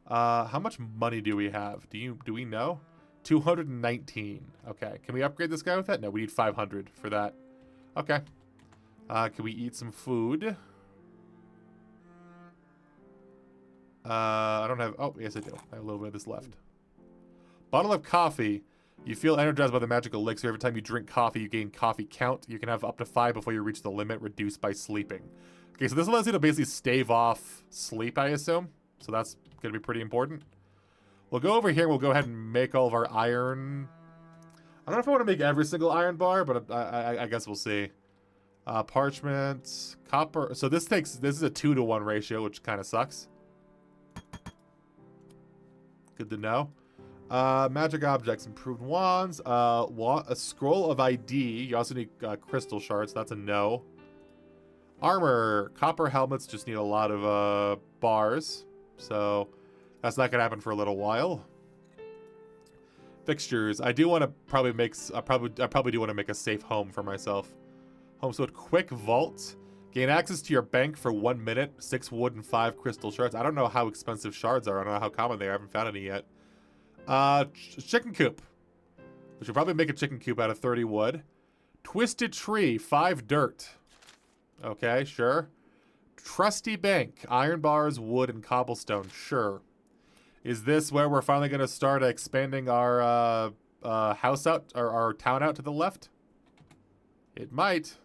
How much money do we have? Do we know? 219. Okay. Can we upgrade this guy with that? No, we need 500 for that. Okay. Can we eat some food? I don't have... Oh, yes I do. I have a little bit of this left. Bottle of coffee. You feel energized by the magical elixir. Every time you drink coffee, you gain coffee count. You can have up to 5 before you reach the limit, reduced by sleeping. Okay, so this allows you to basically stave off sleep, I assume. So that's going to be pretty important. We'll go over here and we'll go ahead and make all of our iron... I don't know if I want to make every single iron bar, but I guess we'll see. Parchment, copper. So this is a 2-to-1 ratio, which kind of sucks. Good to know. Magic objects, improved wands. A scroll of ID. You also need crystal shards. That's a no. Armor, copper helmets just need a lot of bars, so that's not gonna happen for a little while. Fixtures. I do want to probably make. I probably do want to make a safe home for myself. Home sword, quick vault. Gain access to your bank for 1 minute. 6 wood and 5 crystal shards. I don't know how expensive shards are. I don't know how common they are. I haven't found any yet. Chicken coop. We should probably make a chicken coop out of 30 wood. Twisted tree, 5 dirt. Okay, sure. Trusty bank, iron bars, wood, and cobblestone. Sure. Is this where we're finally going to start expanding our house out, or our town out to the left? It might.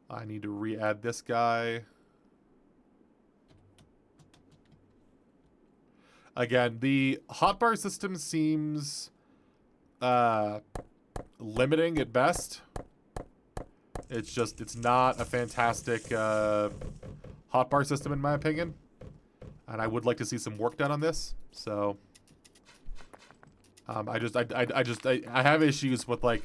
I need to re-add this guy. Again, the hotbar system seems limiting at best. It's not a fantastic hotbar system in my opinion. And I would like to see some work done on this. So I have issues with like,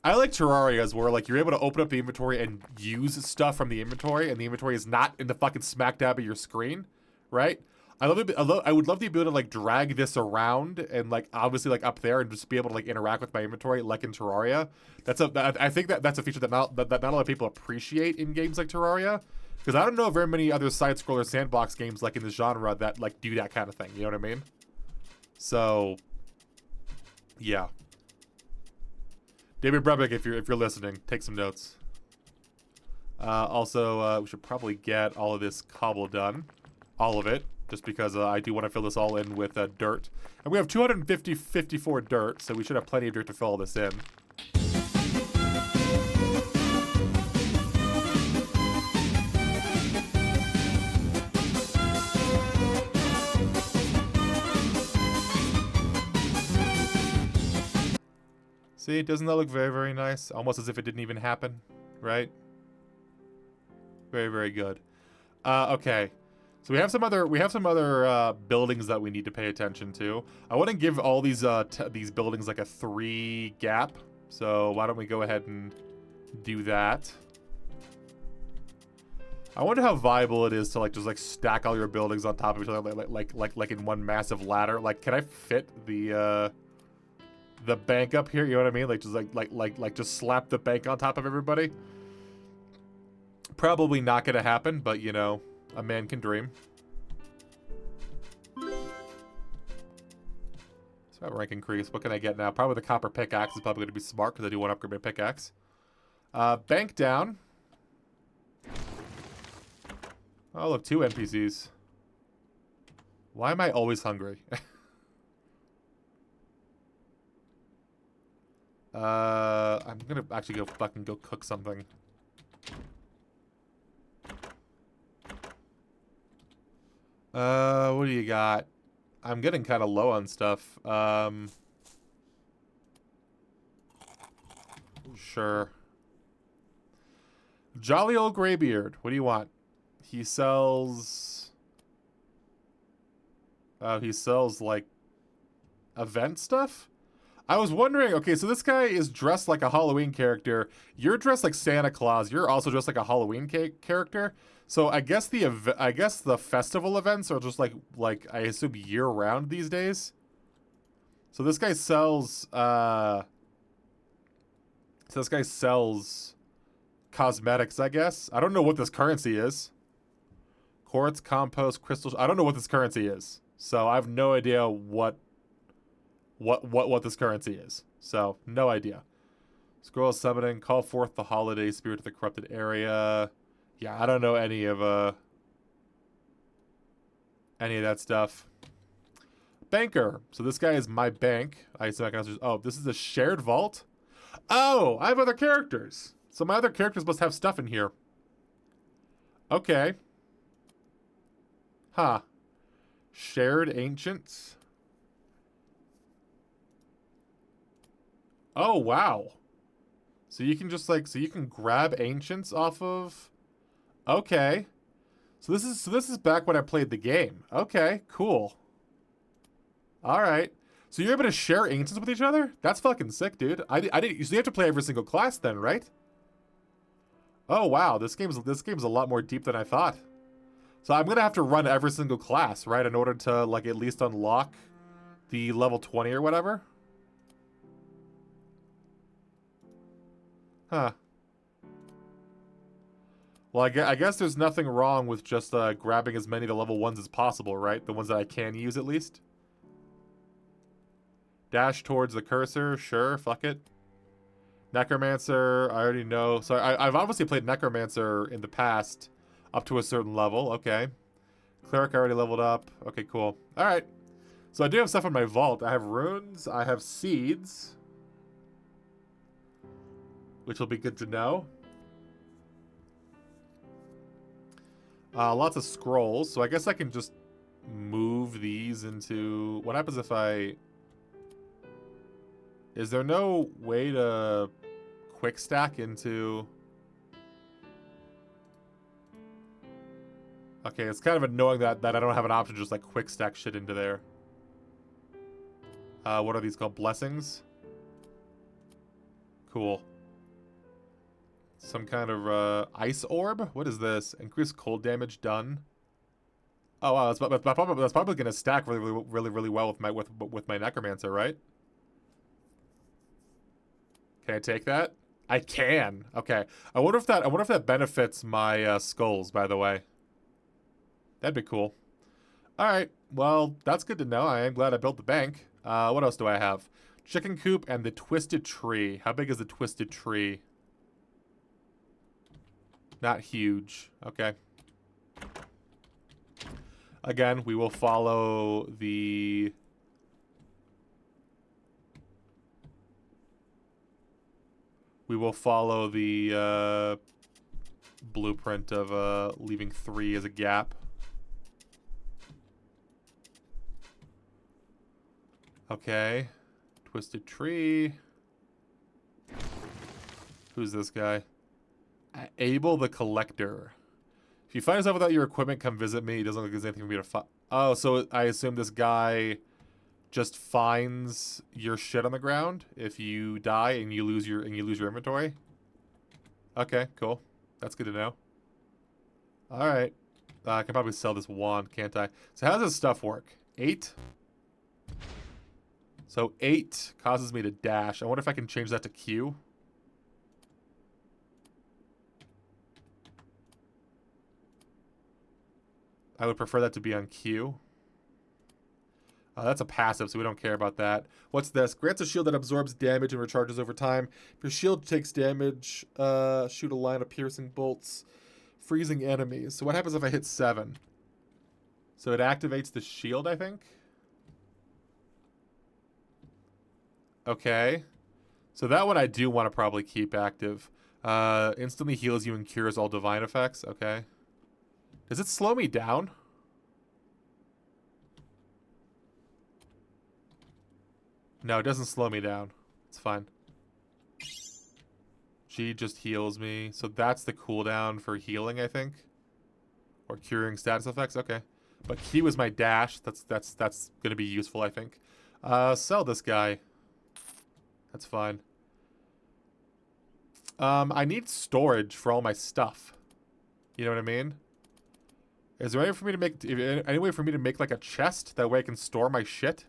I like Terrarias where like you're able to open up the inventory and use stuff from the inventory, and the inventory is not in the fucking smack dab of your screen, right? I would love the ability to like drag this around and like obviously like up there and just be able to like interact with my inventory like in Terraria. I think that's a feature that not a lot of people appreciate in games like Terraria, because I don't know very many other side scroller sandbox games like in this genre that like do that kind of thing. You know what I mean? So yeah. David Brebeck, if you're listening, take some notes. Also, we should probably get all of this cobble done, all of it, just because I do want to fill this all in with dirt. And we have 54 dirt, so we should have plenty of dirt to fill all this in. See, doesn't that look very, very nice? Almost as if it didn't even happen, right? Very, very good. Okay. So we have some other buildings that we need to pay attention to. I want to give all these buildings like a 3 gap. So why don't we go ahead and do that? I wonder how viable it is to like just like stack all your buildings on top of each other like in one massive ladder. Like, can I fit the bank up here? You know what I mean? Like just like just slap the bank on top of everybody. Probably not gonna happen, but you know, a man can dream. So rank increase. What can I get now? Probably the copper pickaxe is probably gonna be smart because I do want to upgrade my pickaxe. Bank down. Oh, look, 2 NPCs. Why am I always hungry? I'm gonna actually go fucking go cook something. What do you got? I'm getting kind of low on stuff. Sure. Jolly old graybeard. What do you want? He sells... he sells, like, event stuff? I was wondering, okay, so this guy is dressed like a Halloween character. You're dressed like Santa Claus. You're also dressed like a Halloween character. So I guess the festival events are just like I assume year-round these days. So this guy sells, cosmetics, I guess. I don't know what this currency is. Quartz, compost, crystals. I don't know what this currency is. So I have no idea what this currency is. So no idea. Scroll summoning, call forth the holiday spirit of the corrupted area. Yeah, I don't know any of that stuff. Banker. So this guy is my bank. I assume I can also, oh, this is a shared vault? Oh, I have other characters. So my other characters must have stuff in here. Okay. Huh. Shared ancients. Oh, wow. So you can just like, so you can grab ancients off of... Okay. So this is back when I played the game. Okay, cool. Alright. So you're able to share ancients with each other? That's fucking sick, dude. I didn't, so you have to play every single class then, right? Oh, wow. This game's a lot more deep than I thought. So I'm gonna have to run every single class, right, in order to, like, at least unlock the level 20 or whatever? Huh. Well, I guess there's nothing wrong with just grabbing as many of the level 1s as possible, right? The ones that I can use, at least. Dash towards the cursor, sure, fuck it. Necromancer, I already know. So I've obviously played Necromancer in the past, up to a certain level, okay. Cleric, I already leveled up. Okay, cool. Alright. So I do have stuff in my vault. I have runes, I have seeds, which will be good to know. Lots of scrolls, so I guess I can just move these into... What happens if I... Is there no way to quick stack into... Okay, it's kind of annoying that I don't have an option to just like quick stack shit into there. What are these called? Blessings? Cool. Some kind of ice orb? What is this? Increased cold damage done. Oh wow, that's probably gonna stack really well with my necromancer, right? Can I take that? I can. Okay. I wonder if that benefits my skulls, by the way. That'd be cool. Alright, well, that's good to know. I am glad I built the bank. What else do I have? Chicken coop and the twisted tree. How big is the twisted tree? Not huge. Okay. Again, we will follow the... blueprint of leaving 3 as a gap. Okay. Twisted tree. Who's this guy? Abel the Collector. If you find yourself without your equipment, come visit me. It doesn't look like there's anything for me to find. Oh, so I assume this guy just finds your shit on the ground if you die and you lose your inventory. Okay, cool. That's good to know. All right. I can probably sell this wand, can't I? So how does this stuff work? 8? So 8 causes me to dash. I wonder if I can change that to Q. I would prefer that to be on Q. That's a passive, so we don't care about that. What's this? Grants a shield that absorbs damage and recharges over time. If your shield takes damage, shoot a line of piercing bolts, freezing enemies. So what happens if I hit 7? So it activates the shield, I think? Okay. So that one I do want to probably keep active. Instantly heals you and cures all divine effects. Okay. Does it slow me down? No, it doesn't slow me down. It's fine. She just heals me. So that's the cooldown for healing, I think. Or curing status effects. Okay. But Q is my dash. That's going to be useful, I think. Sell this guy. That's fine. I need storage for all my stuff. You know what I mean? Is there any way for me to make like a chest? That way I can store my shit?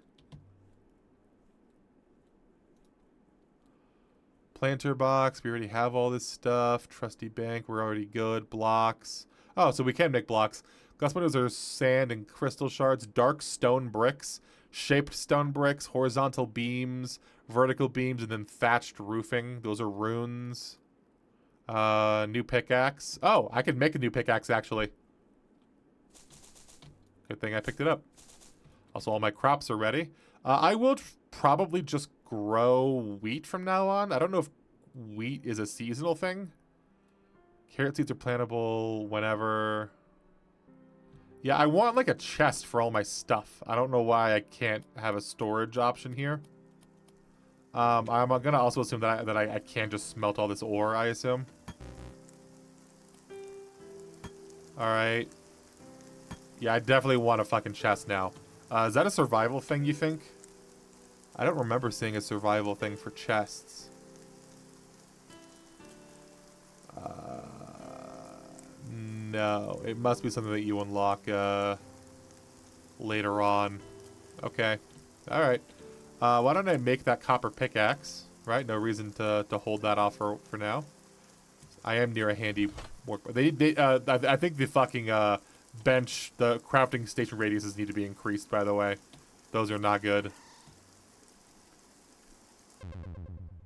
Planter box. We already have all this stuff. Trusty bank. We're already good. Blocks. Oh, so we can make blocks. Glass windows are sand and crystal shards. Dark stone bricks. Shaped stone bricks. Horizontal beams. Vertical beams. And then thatched roofing. Those are runes. New pickaxe. Oh, I can make a new pickaxe, actually. Good thing I picked it up. Also, all my crops are ready. I will probably just grow wheat from now on. I don't know if wheat is a seasonal thing. Carrot seeds are plantable whenever. Yeah, I want like a chest for all my stuff. I don't know why I can't have a storage option here. I'm gonna also assume that I can't just smelt all this ore, I assume. Alright. Yeah, I definitely want a fucking chest now. Is that a survival thing, you think? I don't remember seeing a survival thing for chests. No. It must be something that you unlock later on. Okay. Alright. Why don't I make that copper pickaxe? Right? No reason to hold that off for now. I am near a handy work. I think the fucking bench, the crafting station radiuses need to be increased, by the way. Those are not good.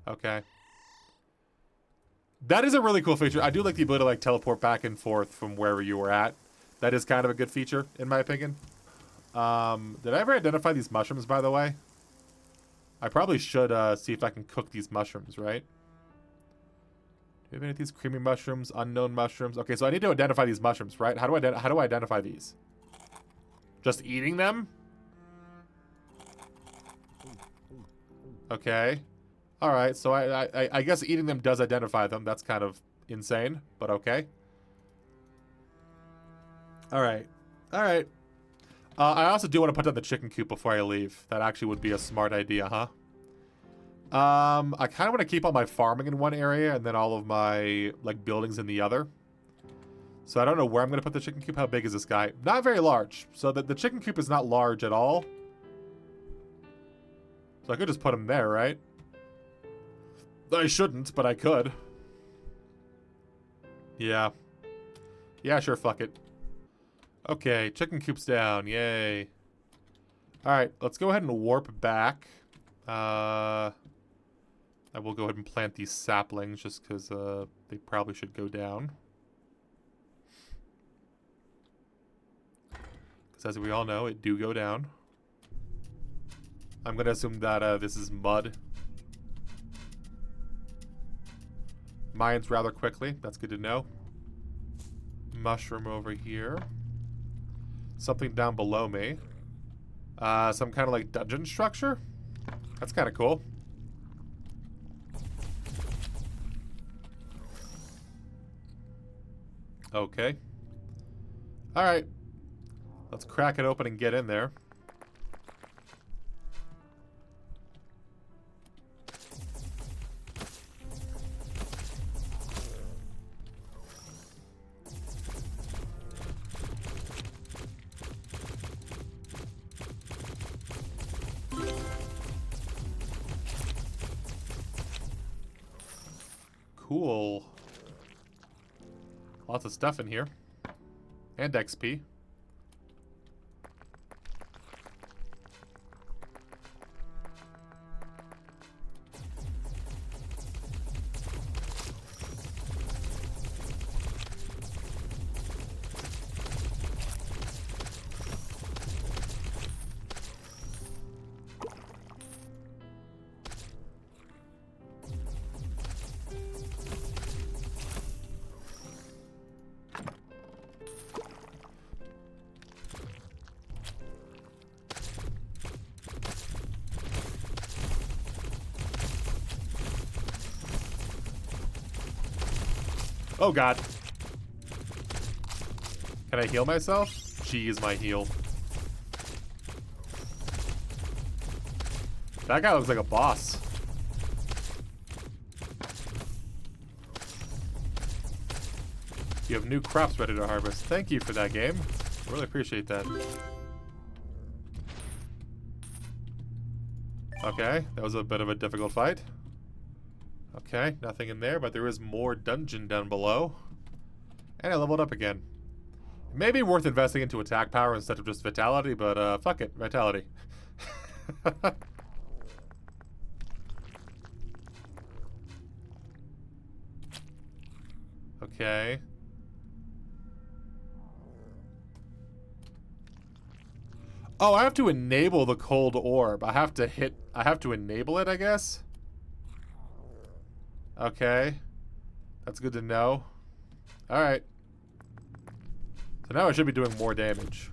Okay. That is a really cool feature. I do like the ability to like teleport back and forth from wherever you were at. That is kind of a good feature, in my opinion. Did I ever identify these mushrooms, by the way? I probably should see if I can cook these mushrooms, right? Do we have any of these creamy mushrooms, unknown mushrooms? Okay, so I need to identify these mushrooms, right? How do I identify these? Just eating them? Okay. Alright, so I guess eating them does identify them. That's kind of insane, but okay. Alright. Alright. I also do want to put down the chicken coop before I leave. That actually would be a smart idea, huh? I kind of want to keep all my farming in one area and then all of my, like, buildings in the other. So I don't know where I'm going to put the chicken coop. How big is this guy? Not very large. So the chicken coop is not large at all. So I could just put him there, right? I shouldn't, but I could. Yeah. Yeah, sure, fuck it. Okay, chicken coop's down. Yay. Alright, let's go ahead and warp back. I will go ahead and plant these saplings just because they probably should go down. Because as we all know, it do go down. I'm going to assume that this is mud. Mines rather quickly. That's good to know. Mushroom over here. Something down below me. Some kind of like dungeon structure. That's kind of cool. Okay. Alright. Let's crack it open and get in there. Cool. Lots of stuff in here. And XP. Oh god. Can I heal myself? Jeez, my heal. That guy looks like a boss. You have new crops ready to harvest. Thank you for that, game. Really appreciate that. Okay, that was a bit of a difficult fight. Okay, nothing in there, but there is more dungeon down below. And I leveled up again. It may be worth investing into attack power instead of just vitality, but fuck it, vitality. Okay. Oh, I have to enable the cold orb. I have to enable it, I guess. Okay. That's good to know. Alright. So now I should be doing more damage.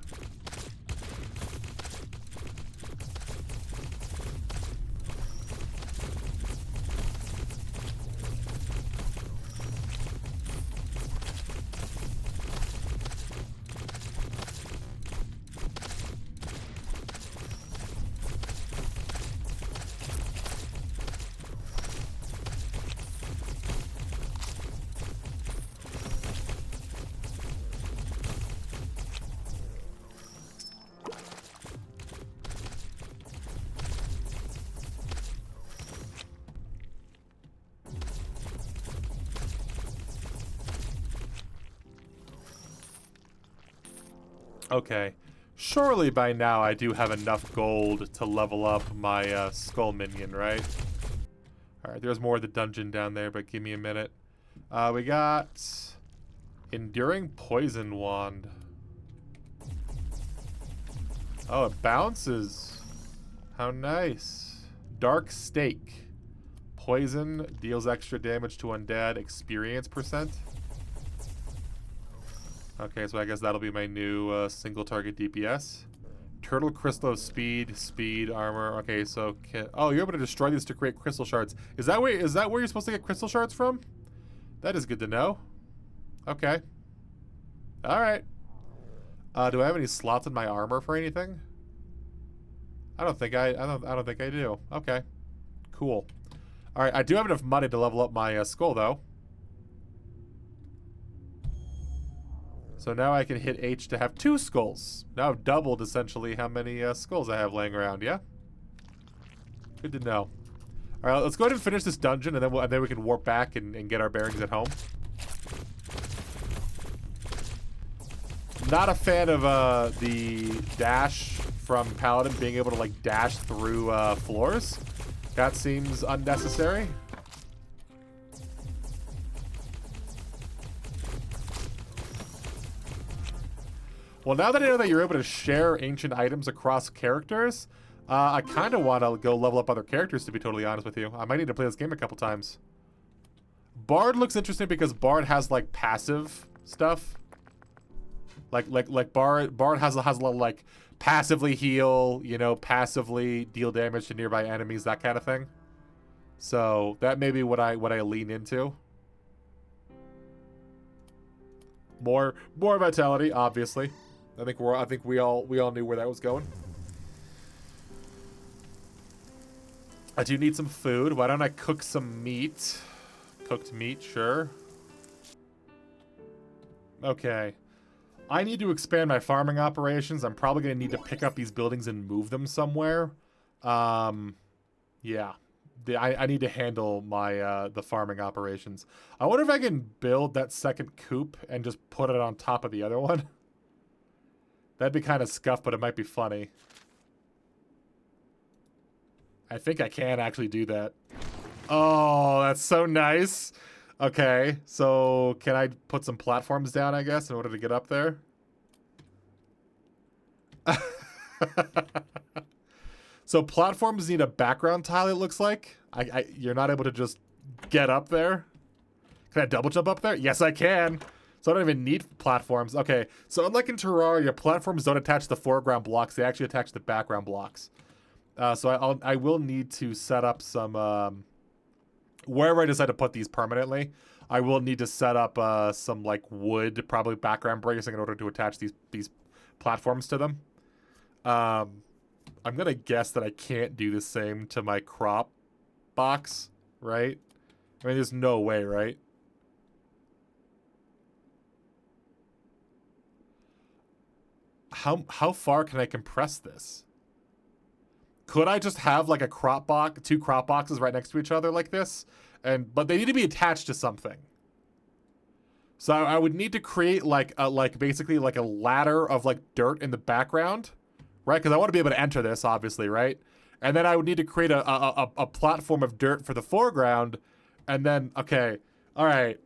Okay. Surely by now I do have enough gold to level up my skull minion, right? Alright, there's more of the dungeon down there, but give me a minute. We got Enduring Poison Wand. Oh, it bounces. How nice. Dark Stake. Poison deals extra damage to undead. Experience percent. Okay, so I guess that'll be my new single target DPS. Turtle Crystal of Speed, Armor. Okay, so oh, you're able to destroy these to create crystal shards. Is that where you're supposed to get crystal shards from? That is good to know. Okay. All right. Do I have any slots in my armor for anything? I don't think I do. Okay. Cool. All right, I do have enough money to level up my skull though. So now I can hit H to have 2 skulls. Now I've doubled, essentially, how many skulls I have laying around, yeah? Good to know. Alright, let's go ahead and finish this dungeon, and then we can warp back and get our bearings at home. Not a fan of the dash from Paladin, being able to, like, dash through floors. That seems unnecessary. Well, now that I know that you're able to share ancient items across characters, I kind of want to go level up other characters, to be totally honest with you. I might need to play this game a couple times. Bard looks interesting because Bard has, like, passive stuff. Like Bard has a lot of, like, passively heal, you know, passively deal damage to nearby enemies, that kind of thing. So that may be what I lean into. More vitality, obviously. I think we all knew where that was going. I do need some food. Why don't I cook some meat? Cooked meat, sure. Okay. I need to expand my farming operations. I'm probably going to need to pick up these buildings and move them somewhere. Yeah. I need to handle my the farming operations. I wonder if I can build that second coop and just put it on top of the other one. That'd be kind of scuffed, but it might be funny. I think I can actually do that. Oh, that's so nice. Okay, so can I put some platforms down, I guess, in order to get up there? So platforms need a background tile, it looks like. You're not able to just get up there. Can I double jump up there? Yes, I can. So I don't even need platforms. Okay, so unlike in Terraria, platforms don't attach the foreground blocks. They actually attach the background blocks. So I will need to set up some... wherever I decide to put these permanently, I will need to set up some like wood, probably background bracing in order to attach these platforms to them. I'm gonna guess that I can't do the same to my crop box, right? I mean, there's no way, right? How far can I compress this? Could I just have like a crop box, two crop boxes right next to each other like this? But they need to be attached to something. So I would need to create like basically like a ladder of like dirt in the background, right? Because I want to be able to enter this, obviously, right? And then I would need to create a platform of dirt for the foreground, and then okay, all right.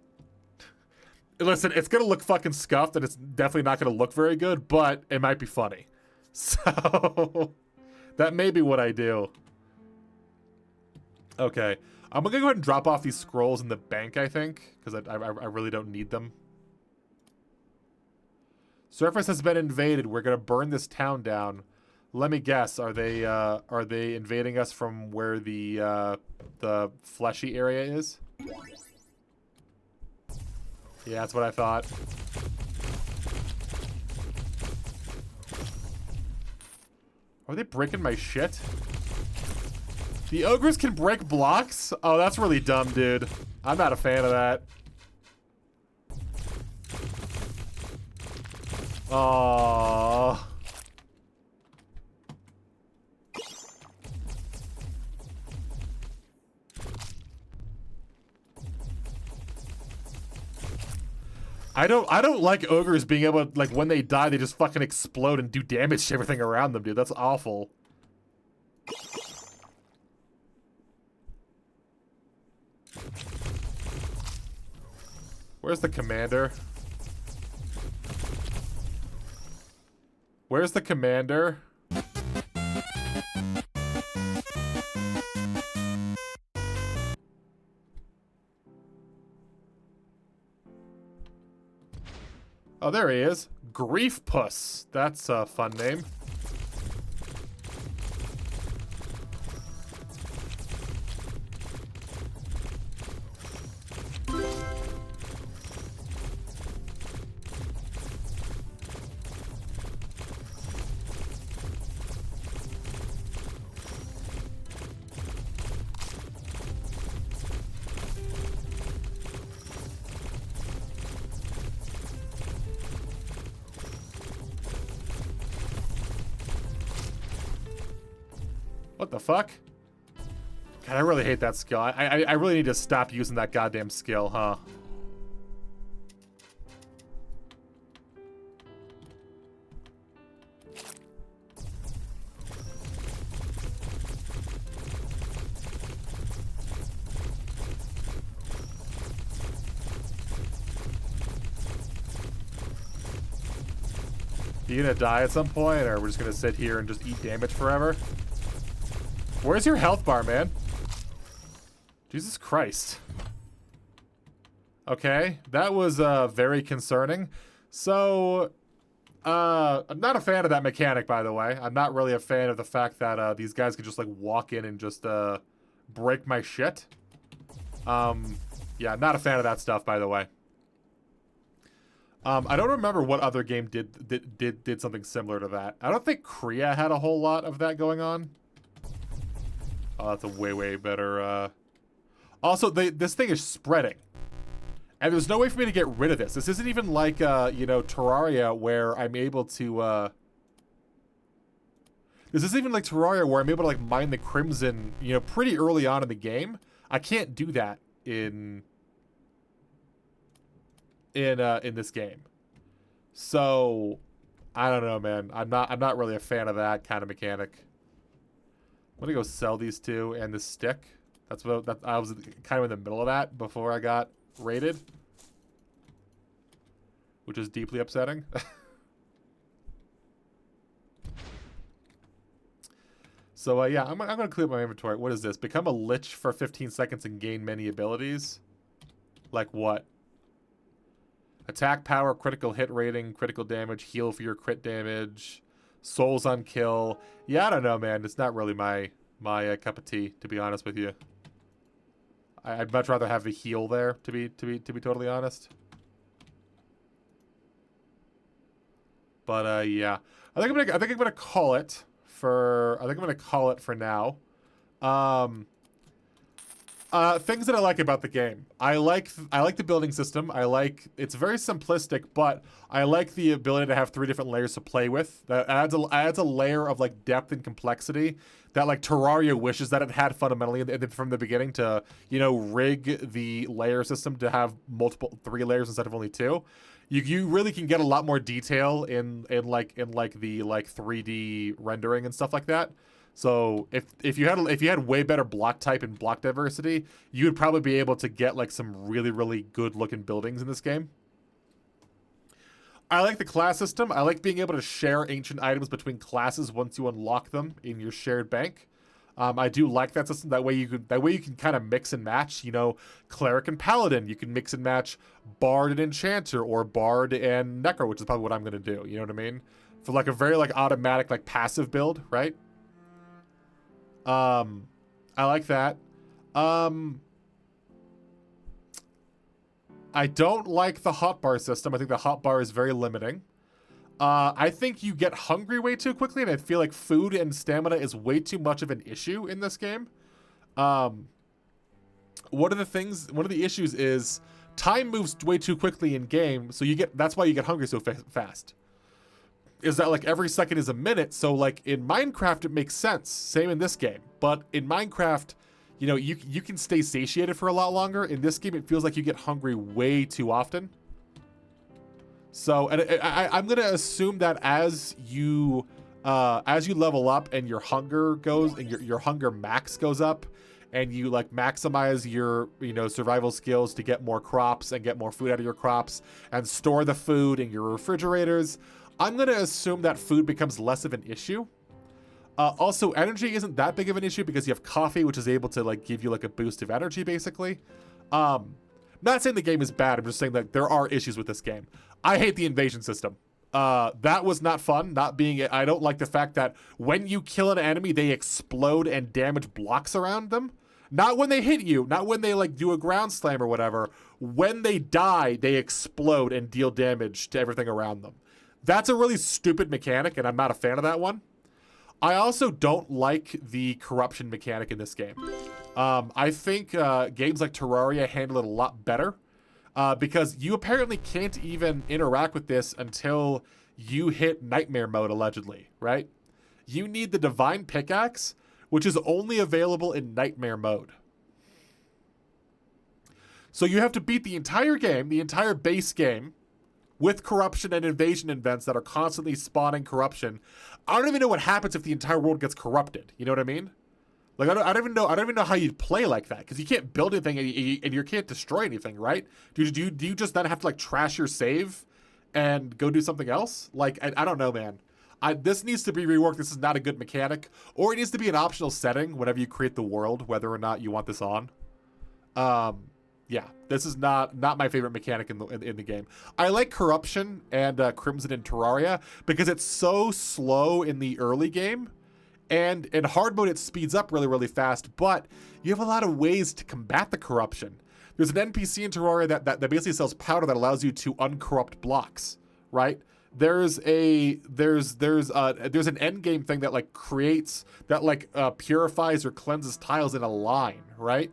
Listen, it's gonna look fucking scuffed, and it's definitely not gonna look very good, but it might be funny. So that may be what I do. Okay. I'm gonna go ahead and drop off these scrolls in the bank, I think, because I really don't need them. Surface has been invaded. We're gonna burn this town down. Let me guess. Are they invading us from where the fleshy area is? Yeah, that's what I thought. Are they breaking my shit? The ogres can break blocks? Oh, that's really dumb, dude. I'm not a fan of that. Aww. I don't like ogres being able to, like, when they die, they just fucking explode and do damage to everything around them, dude. That's awful. Where's the commander? Where's the commander? Oh, there he is. Grief Puss. That's a fun name. What the fuck? God, I really hate that skill. I really need to stop using that goddamn skill, huh? You gonna die at some point, or we're just gonna sit here and just eat damage forever? Where's your health bar, man? Jesus Christ. Okay, that was very concerning. So, I'm not a fan of that mechanic, by the way. I'm not really a fan of the fact that these guys could just like walk in and just break my shit. Yeah, I'm not a fan of that stuff, by the way. I don't remember what other game did something similar to that. I don't think Korea had a whole lot of that going on. Oh, that's a way better. Also, this thing is spreading, and there's no way for me to get rid of this. This isn't even like you know, Terraria, where I'm able to. This isn't even like Terraria, where I'm able to like mine the crimson, you know, pretty early on in the game. I can't do that in this game. So I don't know, man. I'm not really a fan of that kind of mechanic. I'm gonna go sell these two and the stick. That's what I was kind of in the middle of that before I got raided, which is deeply upsetting. So yeah, I'm gonna clear my inventory. What is this? Become a lich for 15 seconds and gain many abilities. Like what? Attack power, critical hit rating, critical damage, heal for your crit damage, souls on kill. Yeah, I don't know, man. It's not really my cup of tea, to be honest with you. I'd much rather have the heal there, to be totally honest. But yeah, I think I'm gonna call it for. I think I'm gonna call it for now. Things that I like about the game. I like the building system. It's very simplistic, but I like the ability to have 3 different layers to play with. That adds a layer of like depth and complexity that like Terraria wishes that it had fundamentally from the beginning, to, you know, rig the layer system to have 3 layers instead of only 2. You really can get a lot more detail in the 3D rendering and stuff like that. So if you had way better block type and block diversity, you would probably be able to get like some really good looking buildings in this game. I like the class system. I like being able to share ancient items between classes once you unlock them in your shared bank. I do like that system. That way you can kind of mix and match. You know, cleric and paladin. You can mix and match bard and enchanter, or bard and necro, which is probably what I'm gonna do. You know what I mean? For like a very like automatic like passive build, right? I like that. I don't like the hotbar system. I think the hotbar is very limiting. I think you get hungry way too quickly, and I feel like food and stamina is way too much of an issue in this game. One of the issues is time moves way too quickly in game, so that's why you get hungry so fast. Is that like every second is a minute, so like in Minecraft it makes sense. Same in this game. But in Minecraft, you know, you can stay satiated for a lot longer. In this game it feels like you get hungry way too often. So, and I'm gonna assume that as you level up and your hunger goes, and your hunger max goes up, and you like maximize your, you know, survival skills to get more crops and get more food out of your crops and store the food in your refrigerators, I'm going to assume that food becomes less of an issue. Also, energy isn't that big of an issue because you have coffee, which is able to like give you like a boost of energy, basically. I'm not saying the game is bad. I'm just saying that there are issues with this game. I hate the invasion system. That was not fun. I don't like the fact that when you kill an enemy, they explode and damage blocks around them. Not when they hit you, not when they like do a ground slam or whatever. When they die, they explode and deal damage to everything around them. That's a really stupid mechanic, and I'm not a fan of that one. I also don't like the corruption mechanic in this game. I think games like Terraria handle it a lot better, because you apparently can't even interact with this until you hit nightmare mode, allegedly, right? You need the divine pickaxe, which is only available in nightmare mode. So you have to beat the entire game, the entire base game, with corruption and invasion events that are constantly spawning corruption. I don't even know what happens if the entire world gets corrupted. You know what I mean? Like I don't even know how you'd play like that, because you can't build anything and you can't destroy anything, right? Do you just then have to like trash your save and go do something else? Like I don't know, man. This needs to be reworked. This is not a good mechanic, or it needs to be an optional setting whenever you create the world, whether or not you want this on. Yeah, this is not my favorite mechanic in the game. I like corruption and Crimson and Terraria because it's so slow in the early game, and in hard mode it speeds up really fast. But you have a lot of ways to combat the corruption. There's an NPC in Terraria that basically sells powder that allows you to uncorrupt blocks, right? There's an end game thing that like creates that like purifies or cleanses tiles in a line, right?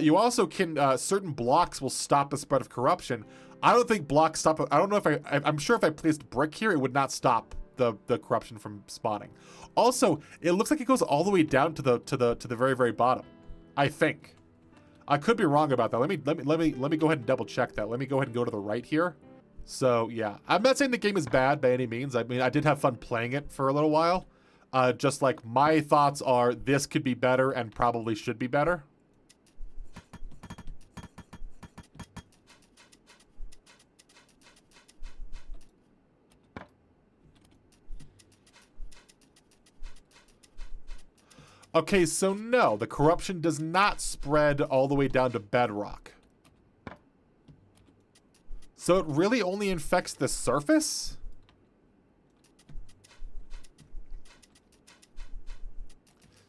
You also can certain blocks will stop the spread of corruption. I don't think blocks stop. I don't know if I'm sure if I placed brick here, it would not stop the corruption from spawning. Also, it looks like it goes all the way down to the very very bottom. I think. I could be wrong about that. Let me go ahead and double check that. Let me go ahead and go to the right here. So yeah, I'm not saying the game is bad by any means. I mean, I did have fun playing it for a little while. Just like my thoughts are, this could be better and probably should be better. Okay, so no, the corruption does not spread all the way down to bedrock. So it really only infects the surface?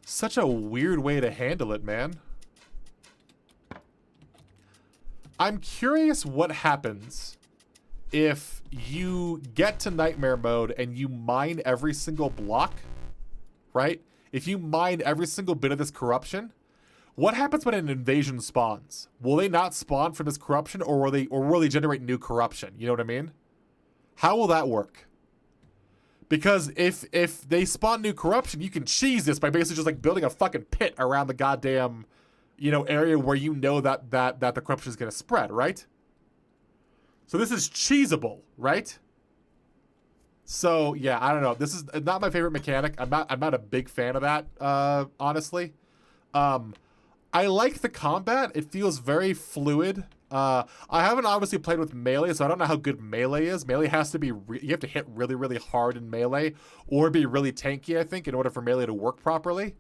Such a weird way to handle it, man. I'm curious what happens if you get to nightmare mode and you mine every single block, right? If you mine every single bit of this corruption, what happens when an invasion spawns? Will they not spawn from this corruption, or will they generate new corruption? You know what I mean? How will that work? Because if they spawn new corruption, you can cheese this by basically just like building a fucking pit around the goddamn, you know, area where you know that the corruption is gonna spread, right? So this is cheesable, right? So yeah, I don't know. This is not my favorite mechanic. I'm not a big fan of that, honestly. I like the combat. It feels very fluid. I haven't obviously played with melee, so I don't know how good melee is. Melee has to be you have to hit really really hard in melee, or be really tanky, I think, in order for melee to work properly.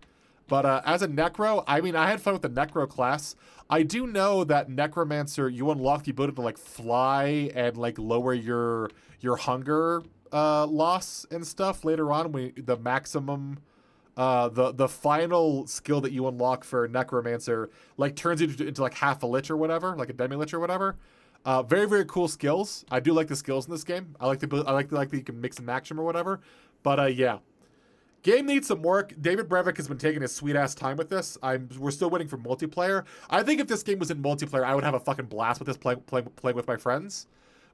But as a Necro, I mean, I had fun with the Necro class. I do know that Necromancer, you unlock the ability to like fly and like lower your hunger loss and stuff later on, when the maximum the final skill that you unlock for Necromancer like turns you into like half a lich or whatever, like a demi-lich or whatever. Very very cool skills. I do like the skills in this game. I like that you can mix and match them or whatever. But yeah, game needs some work. David Brevik has been taking his sweet ass time with this. We're still waiting for multiplayer. I think if this game was in multiplayer, I would have a fucking blast with this playing with my friends.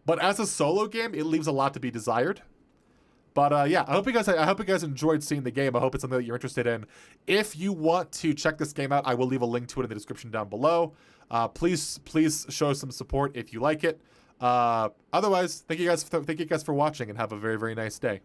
But as a solo game, it leaves a lot to be desired. But yeah, I hope you guys enjoyed seeing the game. I hope it's something that you're interested in. If you want to check this game out, I will leave a link to it in the description down below. Please show some support if you like it. Otherwise, thank you guys for watching, and have a very very nice day.